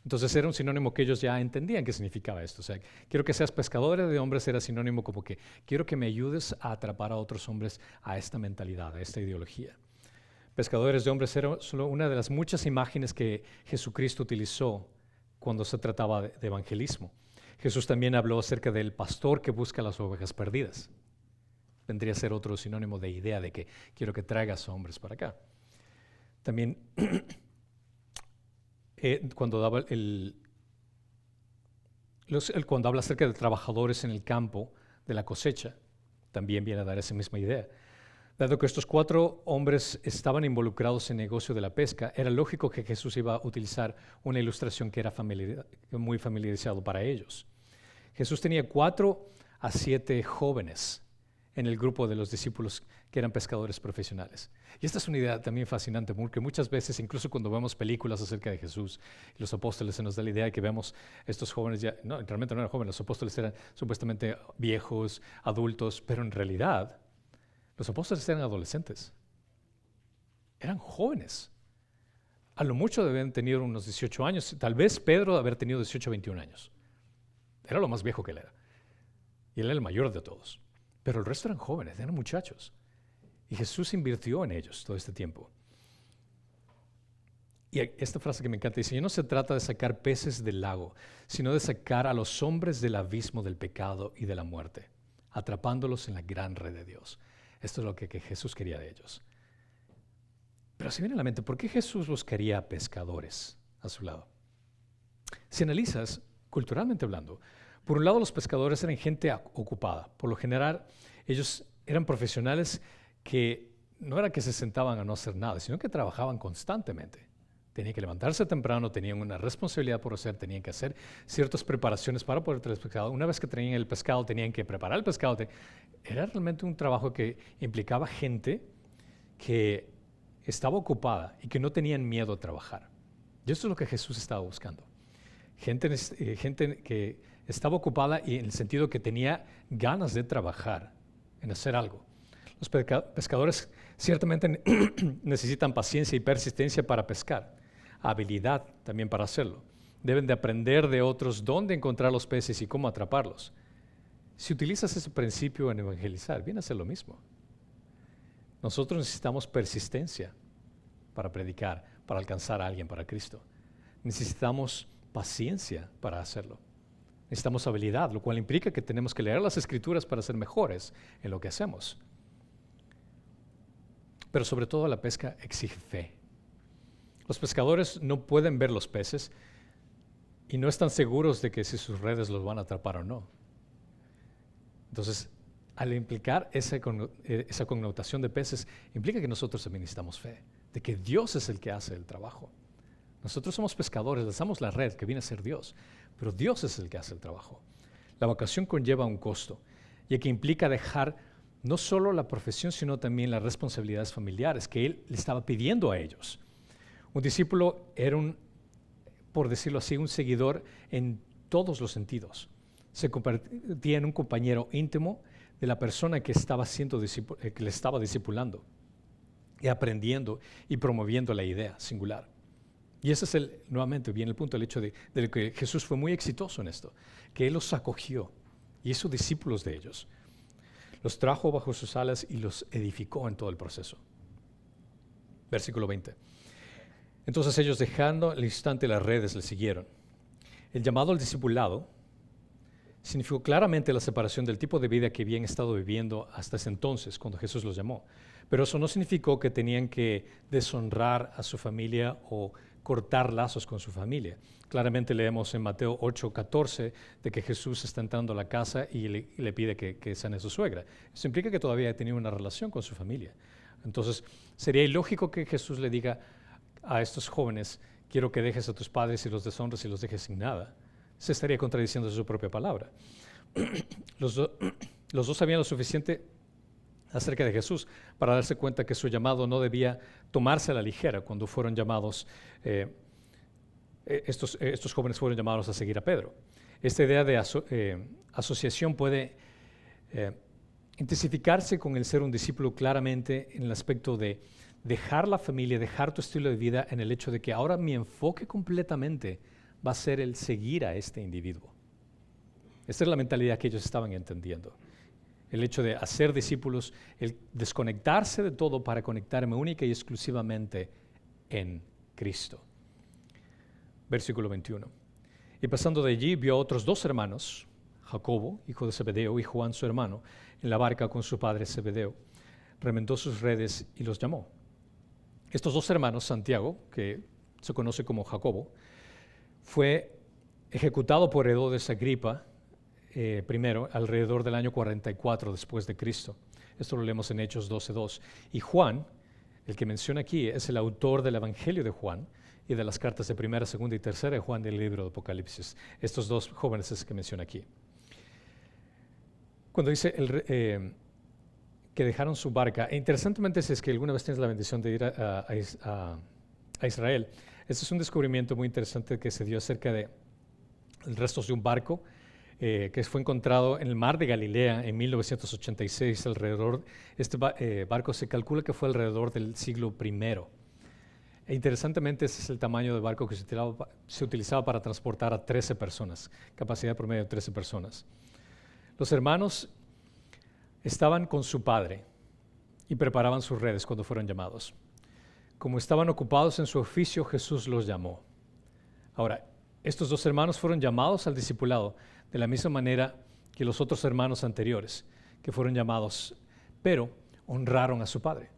Entonces era un sinónimo que ellos ya entendían qué significaba esto. O sea, quiero que seas pescador de hombres era sinónimo como que quiero que me ayudes a atrapar a otros hombres a esta mentalidad, a esta ideología. Pescadores de hombres era solo una de las muchas imágenes que Jesucristo utilizó cuando se trataba de evangelismo. Jesús también habló acerca del pastor que busca las ovejas perdidas. Vendría a ser otro sinónimo de idea de que quiero que traigas hombres para acá. También cuando habla acerca de trabajadores en el campo de la cosecha, también viene a dar esa misma idea. Dado que estos 4 hombres estaban involucrados en el negocio de la pesca, era lógico que Jesús iba a utilizar una ilustración que era muy familiarizado para ellos. Jesús tenía 4 a 7 jóvenes en el grupo de los discípulos que eran pescadores profesionales. Y esta es una idea también fascinante, porque muchas veces, incluso cuando vemos películas acerca de Jesús y los apóstoles, se nos da la idea de que vemos estos jóvenes, realmente no eran jóvenes, los apóstoles eran supuestamente viejos, adultos, pero en realidad los apóstoles eran adolescentes, eran jóvenes. A lo mucho deben tener unos 18 años, tal vez Pedro haber tenido 18 o 21 años. Era lo más viejo que él era. Y él era el mayor de todos. Pero el resto eran jóvenes, eran muchachos. Y Jesús invirtió en ellos todo este tiempo. Y esta frase que me encanta dice, no se trata de sacar peces del lago, sino de sacar a los hombres del abismo del pecado y de la muerte, atrapándolos en la gran red de Dios. Esto es lo que Jesús quería de ellos. Pero se viene a la mente, ¿por qué Jesús buscaría pescadores a su lado? Si analizas, culturalmente hablando, por un lado los pescadores eran gente ocupada. Por lo general, ellos eran profesionales que no era que se sentaban a no hacer nada, sino que trabajaban constantemente. Tenían que levantarse temprano, tenían una responsabilidad por hacer, tenían que hacer ciertas preparaciones para poder traer el pescado. Una vez que traían el pescado, tenían que preparar el pescado. Era realmente un trabajo que implicaba gente que estaba ocupada y que no tenían miedo a trabajar. Y eso es lo que Jesús estaba buscando. Gente que estaba ocupada y en el sentido que tenía ganas de trabajar, en hacer algo. Los pescadores ciertamente necesitan paciencia y persistencia para pescar, habilidad también para hacerlo. Deben de aprender de otros dónde encontrar los peces y cómo atraparlos. Si utilizas ese principio en evangelizar, viene a ser lo mismo. Nosotros necesitamos persistencia para predicar, para alcanzar a alguien para Cristo. Necesitamos paciencia para hacerlo. Necesitamos habilidad, lo cual implica que tenemos que leer las Escrituras para ser mejores en lo que hacemos. Pero sobre todo la pesca exige fe. Los pescadores no pueden ver los peces y no están seguros de que si sus redes los van a atrapar o no. Entonces, al implicar esa connotación de peces, implica que nosotros también necesitamos fe, de que Dios es el que hace el trabajo. Nosotros somos pescadores, lanzamos la red que viene a ser Dios, pero Dios es el que hace el trabajo. La vocación conlleva un costo, y que implica dejar no solo la profesión, sino también las responsabilidades familiares que Él le estaba pidiendo a ellos. Un discípulo era por decirlo así, un seguidor en todos los sentidos. Se convertía en un compañero íntimo de la persona que le estaba discipulando y aprendiendo y promoviendo la idea singular. Y ese es nuevamente viene el punto, el hecho de que Jesús fue muy exitoso en esto, que Él los acogió y hizo discípulos de ellos. Los trajo bajo sus alas y los edificó en todo el proceso. Versículo 20. Entonces ellos, dejando al instante las redes, le siguieron. El llamado al discipulado significó claramente la separación del tipo de vida que habían estado viviendo hasta ese entonces, cuando Jesús los llamó. Pero eso no significó que tenían que deshonrar a su familia o cortar lazos con su familia. Claramente leemos en Mateo 8:14 de que Jesús está entrando a la casa y le pide que sane a su suegra. Eso implica que todavía tenía una relación con su familia. Entonces, sería ilógico que Jesús le diga a estos jóvenes, quiero que dejes a tus padres y los deshonres y los dejes sin nada. Se estaría contradiciendo su propia palabra. Los dos sabían lo suficiente acerca de Jesús para darse cuenta que su llamado no debía tomarse a la ligera cuando fueron llamados, estos jóvenes fueron llamados a seguir a Pedro. Esta idea de asociación puede intensificarse con el ser un discípulo claramente en el aspecto de dejar la familia, dejar tu estilo de vida, en el hecho de que ahora mi enfoque completamente va a ser el seguir a este individuo. Esta es la mentalidad que ellos estaban entendiendo. El hecho de hacer discípulos, el desconectarse de todo para conectarme única y exclusivamente en Cristo. Versículo 21. Y pasando de allí vio a otros dos hermanos, Jacobo, hijo de Zebedeo, y Juan, su hermano, en la barca con su padre Zebedeo. Remendó sus redes y los llamó. Estos dos hermanos, Santiago, que se conoce como Jacobo, fue ejecutado por Herodes Agripa primero, alrededor del año 44 después de Cristo. Esto lo leemos en Hechos 12:2. Y Juan, el que menciona aquí, es el autor del Evangelio de Juan y de las cartas de primera, segunda y tercera de Juan del libro de Apocalipsis. Estos dos jóvenes es que menciona aquí. Cuando dice que dejaron su barca, e interesantemente, si es que alguna vez tienes la bendición de ir a Israel, este es un descubrimiento muy interesante que se dio acerca de restos de un barco que fue encontrado en el mar de Galilea en 1986. Este barco se calcula que fue alrededor del siglo I. E interesantemente, ese es el tamaño de barco que se utilizaba para transportar a 13 personas, capacidad promedio de 13 personas. Los hermanos estaban con su padre y preparaban sus redes cuando fueron llamados. Como estaban ocupados en su oficio, Jesús los llamó. Ahora, estos dos hermanos fueron llamados al discipulado de la misma manera que los otros hermanos anteriores que fueron llamados, pero honraron a su padre.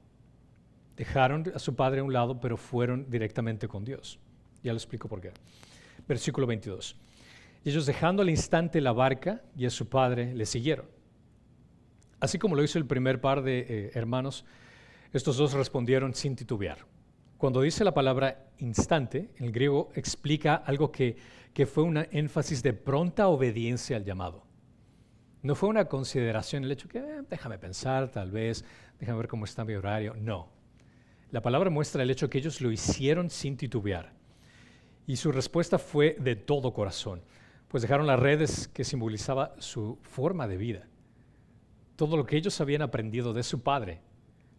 Dejaron a su padre a un lado, pero fueron directamente con Dios. Ya lo explico por qué. Versículo 22. Y ellos, dejando al instante la barca y a su padre, le siguieron. Así como lo hizo el primer par de hermanos, estos dos respondieron sin titubear. Cuando dice la palabra instante, en el griego explica algo que fue un énfasis de pronta obediencia al llamado. No fue una consideración, el hecho que déjame pensar, tal vez, déjame ver cómo está mi horario. No. La palabra muestra el hecho que ellos lo hicieron sin titubear. Y su respuesta fue de todo corazón, pues dejaron las redes que simbolizaba su forma de vida. Todo lo que ellos habían aprendido de su padre,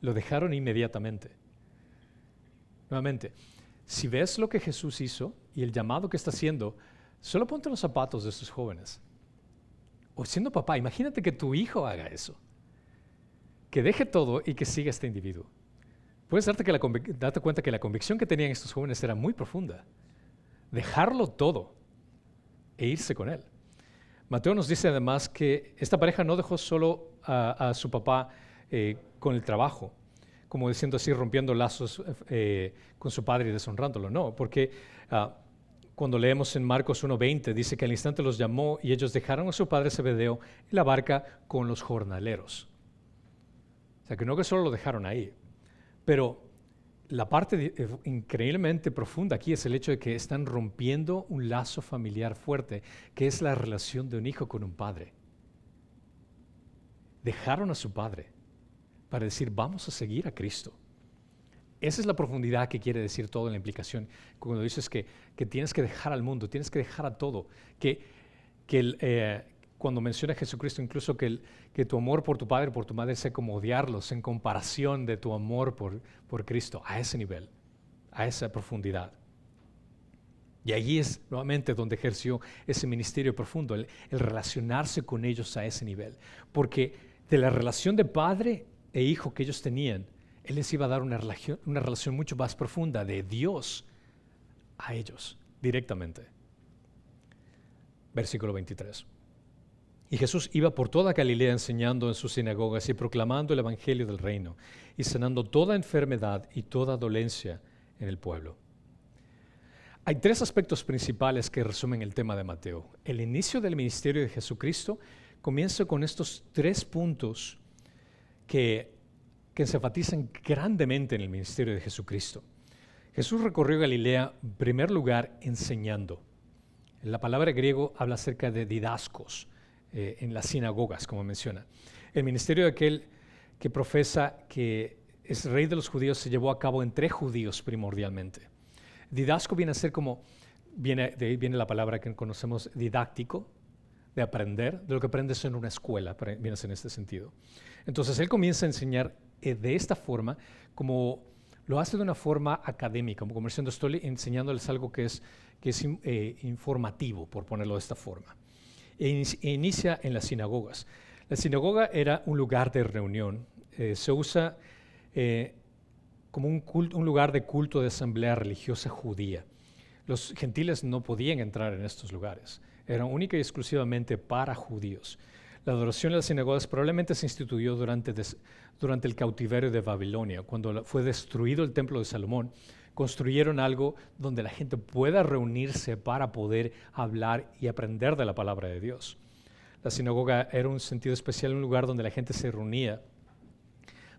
lo dejaron inmediatamente. Nuevamente, si ves lo que Jesús hizo y el llamado que está haciendo, solo ponte los zapatos de estos jóvenes. O siendo papá, imagínate que tu hijo haga eso. Que deje todo y que siga a este individuo. Puedes darte cuenta que la convicción que tenían estos jóvenes era muy profunda. Dejarlo todo e irse con él. Mateo nos dice además que esta pareja no dejó solo a su papá con el trabajo, como diciendo así, rompiendo lazos con su padre y deshonrándolo. No, porque Cuando leemos en Marcos 1:20, dice que al instante los llamó y ellos dejaron a su padre Zebedeo en la barca con los jornaleros. O sea, que no que solo lo dejaron ahí, pero la parte increíblemente profunda aquí es el hecho de que están rompiendo un lazo familiar fuerte, que es la relación de un hijo con un padre. Dejaron a su padre para decir, vamos a seguir a Cristo. Esa es la profundidad que quiere decir todo en la implicación. Cuando dices que tienes que dejar al mundo, tienes que dejar a todo. Cuando menciona a Jesucristo, incluso que tu amor por tu padre y por tu madre sea como odiarlos en comparación de tu amor por Cristo, a ese nivel, a esa profundidad. Y allí es nuevamente donde ejerció ese ministerio profundo, el relacionarse con ellos a ese nivel. Porque de la relación de padre e hijo que ellos tenían, Él les iba a dar una relación mucho más profunda de Dios a ellos directamente. Versículo 23. Y Jesús iba por toda Galilea enseñando en sus sinagogas y proclamando el evangelio del reino y sanando toda enfermedad y toda dolencia en el pueblo. Hay tres aspectos principales que resumen el tema de Mateo. El inicio del ministerio de Jesucristo comienza con estos tres puntos que se enfatizan grandemente en el ministerio de Jesucristo. Jesús recorrió Galilea, en primer lugar, enseñando. La palabra griego habla acerca de didascos, en las sinagogas, como menciona. El ministerio de aquel que profesa que es rey de los judíos se llevó a cabo entre judíos primordialmente. Didasco viene a ser de ahí viene la palabra que conocemos didáctico, de aprender, de lo que aprendes en una escuela, viene a ser en este sentido. Entonces él comienza a enseñar de esta forma, como lo hace de una forma académica, como diciendo, estoy enseñándoles algo que es informativo, por ponerlo de esta forma. E inicia en las sinagogas. La sinagoga era un lugar de reunión, se usa como un lugar de culto de asamblea religiosa judía. Los gentiles no podían entrar en estos lugares, eran única y exclusivamente para judíos. La adoración en las sinagogas probablemente se instituyó durante el cautiverio de Babilonia, cuando fue destruido el templo de Salomón. Construyeron algo donde la gente pueda reunirse para poder hablar y aprender de la palabra de Dios. La sinagoga era un sentido especial, un lugar donde la gente se reunía,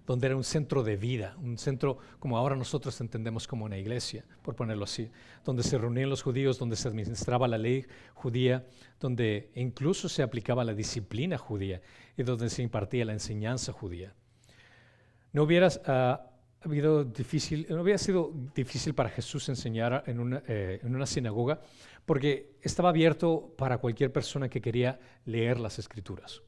donde era un centro de vida, un centro como ahora nosotros entendemos como una iglesia, por ponerlo así, donde se reunían los judíos, donde se administraba la ley judía, donde incluso se aplicaba la disciplina judía y donde se impartía la enseñanza judía. No hubiera sido difícil para Jesús enseñar en una sinagoga porque estaba abierto para cualquier persona que quería leer las Escrituras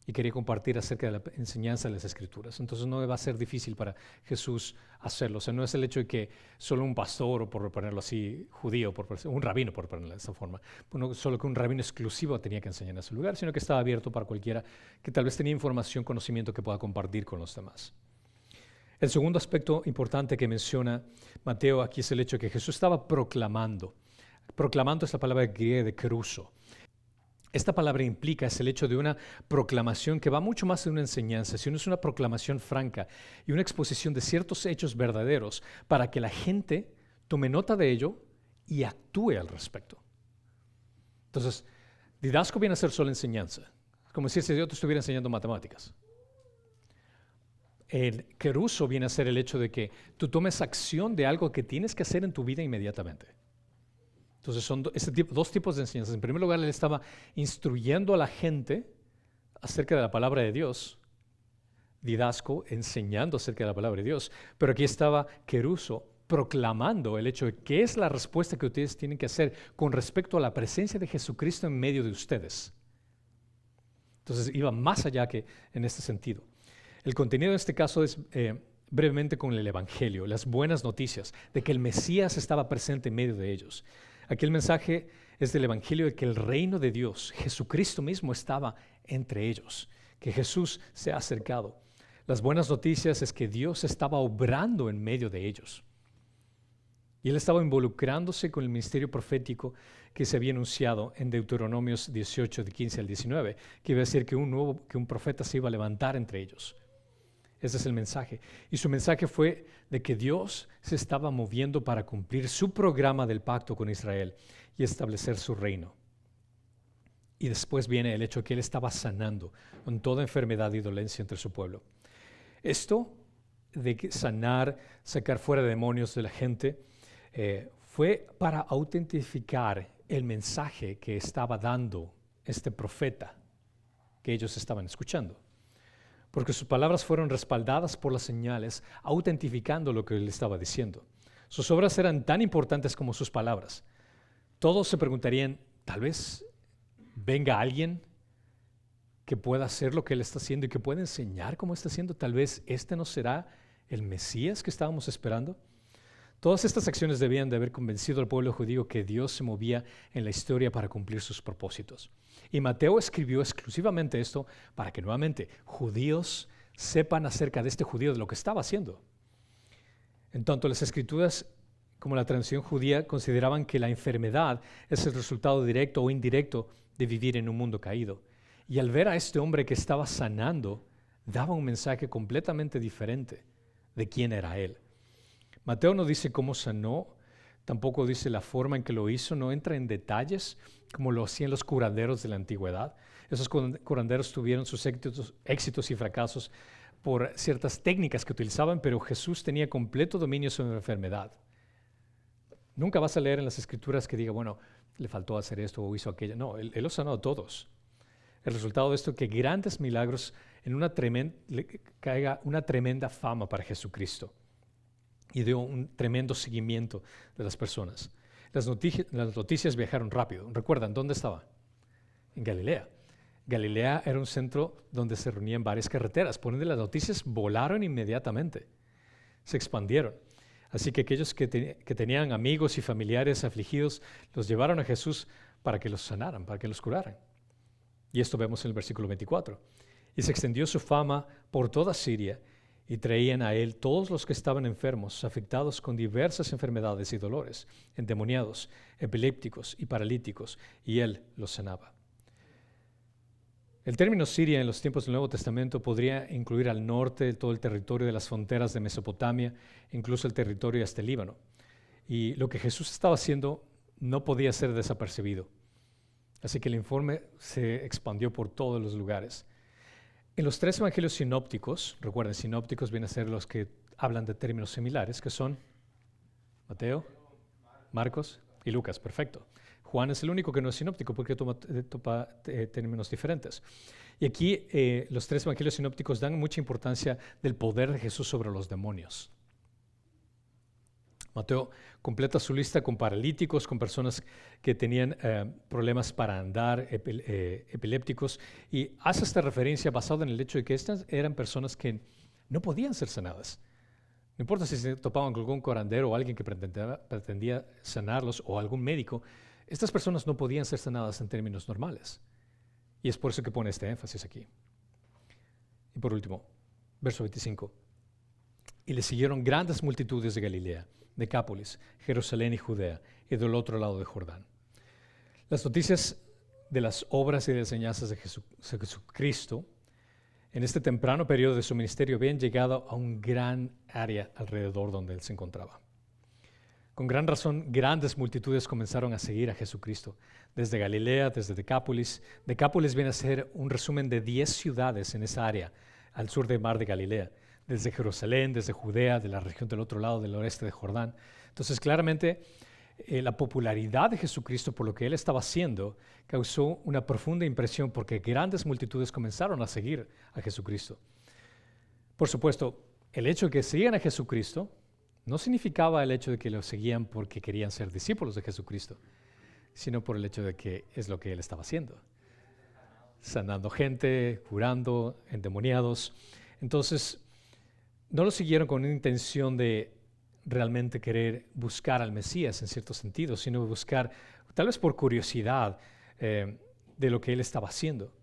y quería compartir acerca de la enseñanza de las Escrituras. Entonces no va a ser difícil para Jesús hacerlo. O sea, no es el hecho de que solo un pastor, o por ponerlo así, judío, un rabino, por ponerlo de esa forma, no solo que un rabino exclusivo tenía que enseñar en ese lugar, sino que estaba abierto para cualquiera que tal vez tenía información, conocimiento que pueda compartir con los demás. El segundo aspecto importante que menciona Mateo aquí es el hecho de que Jesús estaba proclamando. Proclamando es la palabra griega de keruso. Esta palabra implica es el hecho de una proclamación que va mucho más de una enseñanza, sino es una proclamación franca y una exposición de ciertos hechos verdaderos para que la gente tome nota de ello y actúe al respecto. Entonces, didasco viene a ser solo enseñanza, como si yo te estuviera enseñando matemáticas. El keruso viene a ser el hecho de que tú tomes acción de algo que tienes que hacer en tu vida inmediatamente. Entonces son dos tipos de enseñanzas. En primer lugar, él estaba instruyendo a la gente acerca de la palabra de Dios, didasco, enseñando acerca de la palabra de Dios, pero aquí estaba keruso proclamando el hecho de qué es la respuesta que ustedes tienen que hacer con respecto a la presencia de Jesucristo en medio de ustedes. Entonces iba más allá que en este sentido. El contenido de este caso es brevemente con el Evangelio, las buenas noticias de que el Mesías estaba presente en medio de ellos. Aquí el mensaje es del Evangelio de que el reino de Dios, Jesucristo mismo, estaba entre ellos, que Jesús se ha acercado. Las buenas noticias es que Dios estaba obrando en medio de ellos. Y él estaba involucrándose con el ministerio profético que se había anunciado en Deuteronomios 18, de 15 al 19, que iba a decir que un profeta se iba a levantar entre ellos. Ese es el mensaje. Y su mensaje fue de que Dios se estaba moviendo para cumplir su programa del pacto con Israel y establecer su reino. Y después viene el hecho de que Él estaba sanando con toda enfermedad y dolencia entre su pueblo. Esto de sanar, sacar fuera demonios de la gente, fue para autentificar el mensaje que estaba dando este profeta que ellos estaban escuchando. Porque sus palabras fueron respaldadas por las señales, autentificando lo que él estaba diciendo. Sus obras eran tan importantes como sus palabras. Todos se preguntarían, tal vez venga alguien que pueda hacer lo que él está haciendo y que pueda enseñar cómo está haciendo. Tal vez este no será el Mesías que estábamos esperando. Todas estas acciones debían de haber convencido al pueblo judío que Dios se movía en la historia para cumplir sus propósitos. Y Mateo escribió exclusivamente esto para que nuevamente judíos sepan acerca de este judío, de lo que estaba haciendo. En tanto, las escrituras como la tradición judía consideraban que la enfermedad es el resultado directo o indirecto de vivir en un mundo caído. Y al ver a este hombre que estaba sanando, daba un mensaje completamente diferente de quién era él. Mateo no dice cómo sanó, tampoco dice la forma en que lo hizo, no entra en detalles como lo hacían los curanderos de la antigüedad. Esos curanderos tuvieron sus éxitos y fracasos por ciertas técnicas que utilizaban, pero Jesús tenía completo dominio sobre la enfermedad. Nunca vas a leer en las Escrituras que diga, bueno, le faltó hacer esto o hizo aquello. No, él los sanó a todos. El resultado de esto es que grandes milagros caiga una tremenda fama para Jesucristo. Y dio un tremendo seguimiento de las personas. Las noticias viajaron rápido. ¿Recuerdan dónde estaba? En Galilea. Galilea era un centro donde se reunían varias carreteras. Por ende, las noticias volaron inmediatamente. Se expandieron. Así que aquellos que tenían amigos y familiares afligidos los llevaron a Jesús para que los sanaran, para que los curaran. Y esto vemos en el versículo 24. Y se extendió su fama por toda Siria, y traían a él todos los que estaban enfermos, afectados con diversas enfermedades y dolores, endemoniados, epilépticos y paralíticos, y él los sanaba. El término Siria en los tiempos del Nuevo Testamento podría incluir al norte, todo el territorio de las fronteras de Mesopotamia, incluso el territorio hasta el Líbano. Y lo que Jesús estaba haciendo no podía ser desapercibido. Así que el informe se expandió por todos los lugares. En los tres evangelios sinópticos, recuerden, sinópticos vienen a ser los que hablan de términos similares, que son Mateo, Marcos y Lucas, perfecto. Juan es el único que no es sinóptico porque toma términos diferentes. Y aquí los tres evangelios sinópticos dan mucha importancia del poder de Jesús sobre los demonios. Mateo completa su lista con paralíticos, con personas que tenían problemas para andar, epilépticos, y hace esta referencia basada en el hecho de que estas eran personas que no podían ser sanadas. No importa si se topaban con algún curandero o alguien que pretendía sanarlos o algún médico, estas personas no podían ser sanadas en términos normales. Y es por eso que pone este énfasis aquí. Y por último, verso 25. Y le siguieron grandes multitudes de Galilea, Decápolis, Jerusalén y Judea, y del otro lado de Jordán. Las noticias de las obras y de las enseñanzas de Jesucristo en este temprano periodo de su ministerio habían llegado a un gran área alrededor donde él se encontraba. Con gran razón, grandes multitudes comenzaron a seguir a Jesucristo, desde Galilea, desde Decápolis. Decápolis viene a ser un resumen de 10 ciudades en esa área, al sur del mar de Galilea, desde Jerusalén, desde Judea, de la región del otro lado, del oeste de Jordán. Entonces, claramente, la popularidad de Jesucristo por lo que él estaba haciendo causó una profunda impresión porque grandes multitudes comenzaron a seguir a Jesucristo. Por supuesto, el hecho de que seguían a Jesucristo no significaba el hecho de que lo seguían porque querían ser discípulos de Jesucristo, sino por el hecho de que es lo que él estaba haciendo. Sanando gente, curando, endemoniados. Entonces, no lo siguieron con una intención de realmente querer buscar al Mesías en cierto sentido, sino buscar, tal vez por curiosidad, de lo que él estaba haciendo.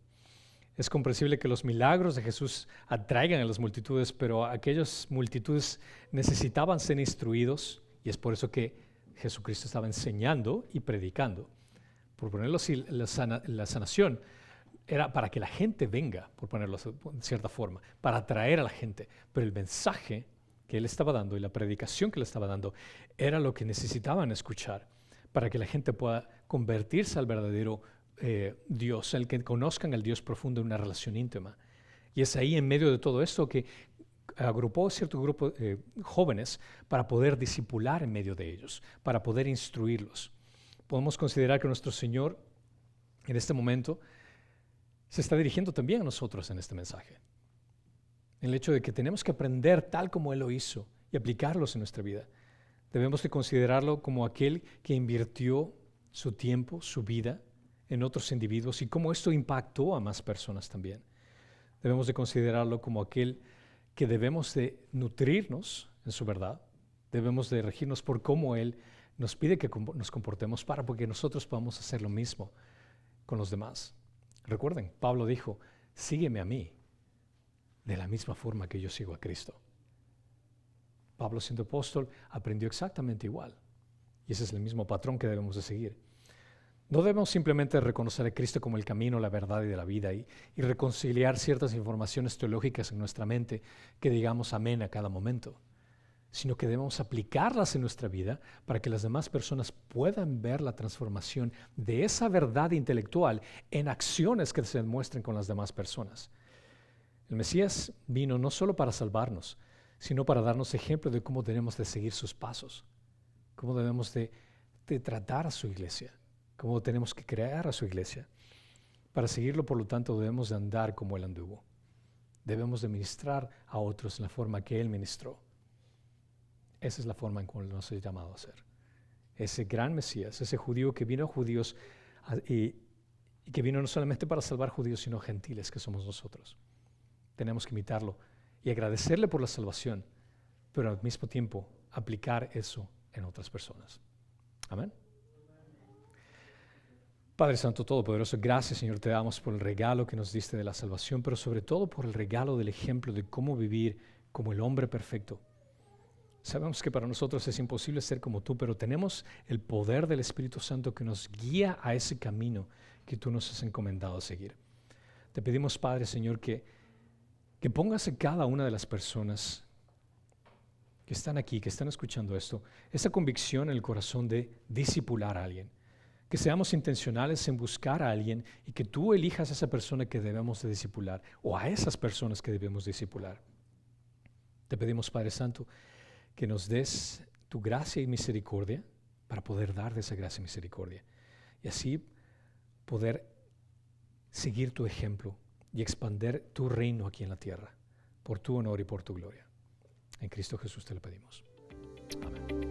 Es comprensible que los milagros de Jesús atraigan a las multitudes, pero aquellas multitudes necesitaban ser instruidos, y es por eso que Jesucristo estaba enseñando y predicando. Por ponerlo así, la sanación era para que la gente venga, por ponerlo de cierta forma, para atraer a la gente. Pero el mensaje que él estaba dando y la predicación que él estaba dando era lo que necesitaban escuchar para que la gente pueda convertirse al verdadero Dios, el que conozcan al Dios profundo en una relación íntima. Y es ahí, en medio de todo esto, que agrupó cierto grupo de jóvenes para poder discipular en medio de ellos, para poder instruirlos. Podemos considerar que nuestro Señor en este momento se está dirigiendo también a nosotros en este mensaje. El hecho de que tenemos que aprender tal como Él lo hizo y aplicarlos en nuestra vida. Debemos de considerarlo como aquel que invirtió su tiempo, su vida en otros individuos y cómo esto impactó a más personas también. Debemos de considerarlo como aquel que debemos de nutrirnos en su verdad. Debemos de regirnos por cómo Él nos pide que nos comportemos para que nosotros podamos hacer lo mismo con los demás. Recuerden, Pablo dijo, sígueme a mí de la misma forma que yo sigo a Cristo. Pablo, siendo apóstol, aprendió exactamente igual. Y ese es el mismo patrón que debemos de seguir. No debemos simplemente reconocer a Cristo como el camino, la verdad y de la vida y reconciliar ciertas informaciones teológicas en nuestra mente que digamos amén a cada momento, sino que debemos aplicarlas en nuestra vida para que las demás personas puedan ver la transformación de esa verdad intelectual en acciones que se demuestren con las demás personas. El Mesías vino no solo para salvarnos, sino para darnos ejemplo de cómo tenemos de seguir sus pasos, cómo debemos de tratar a su iglesia, cómo tenemos que crear a su iglesia. Para seguirlo, por lo tanto, debemos de andar como Él anduvo. Debemos de ministrar a otros en la forma que Él ministró. Esa es la forma en que nos ha llamado a ser. Ese gran Mesías, ese judío que vino a judíos y que vino no solamente para salvar judíos, sino gentiles que somos nosotros. Tenemos que imitarlo y agradecerle por la salvación, pero al mismo tiempo aplicar eso en otras personas. Amén. Padre Santo Todopoderoso, gracias, Señor, te damos por el regalo que nos diste de la salvación, pero sobre todo por el regalo del ejemplo de cómo vivir como el hombre perfecto. Sabemos que para nosotros es imposible ser como tú, pero tenemos el poder del Espíritu Santo que nos guía a ese camino que tú nos has encomendado a seguir. Te pedimos, Padre, Señor, que pongas en cada una de las personas que están aquí, que están escuchando esto, esa convicción en el corazón de discipular a alguien. Que seamos intencionales en buscar a alguien y que tú elijas a esa persona que debemos de discipular o a esas personas que debemos discipular. Te pedimos, Padre Santo, que nos des tu gracia y misericordia para poder dar de esa gracia y misericordia y así poder seguir tu ejemplo y expandir tu reino aquí en la tierra por tu honor y por tu gloria. En Cristo Jesús te lo pedimos. Amén.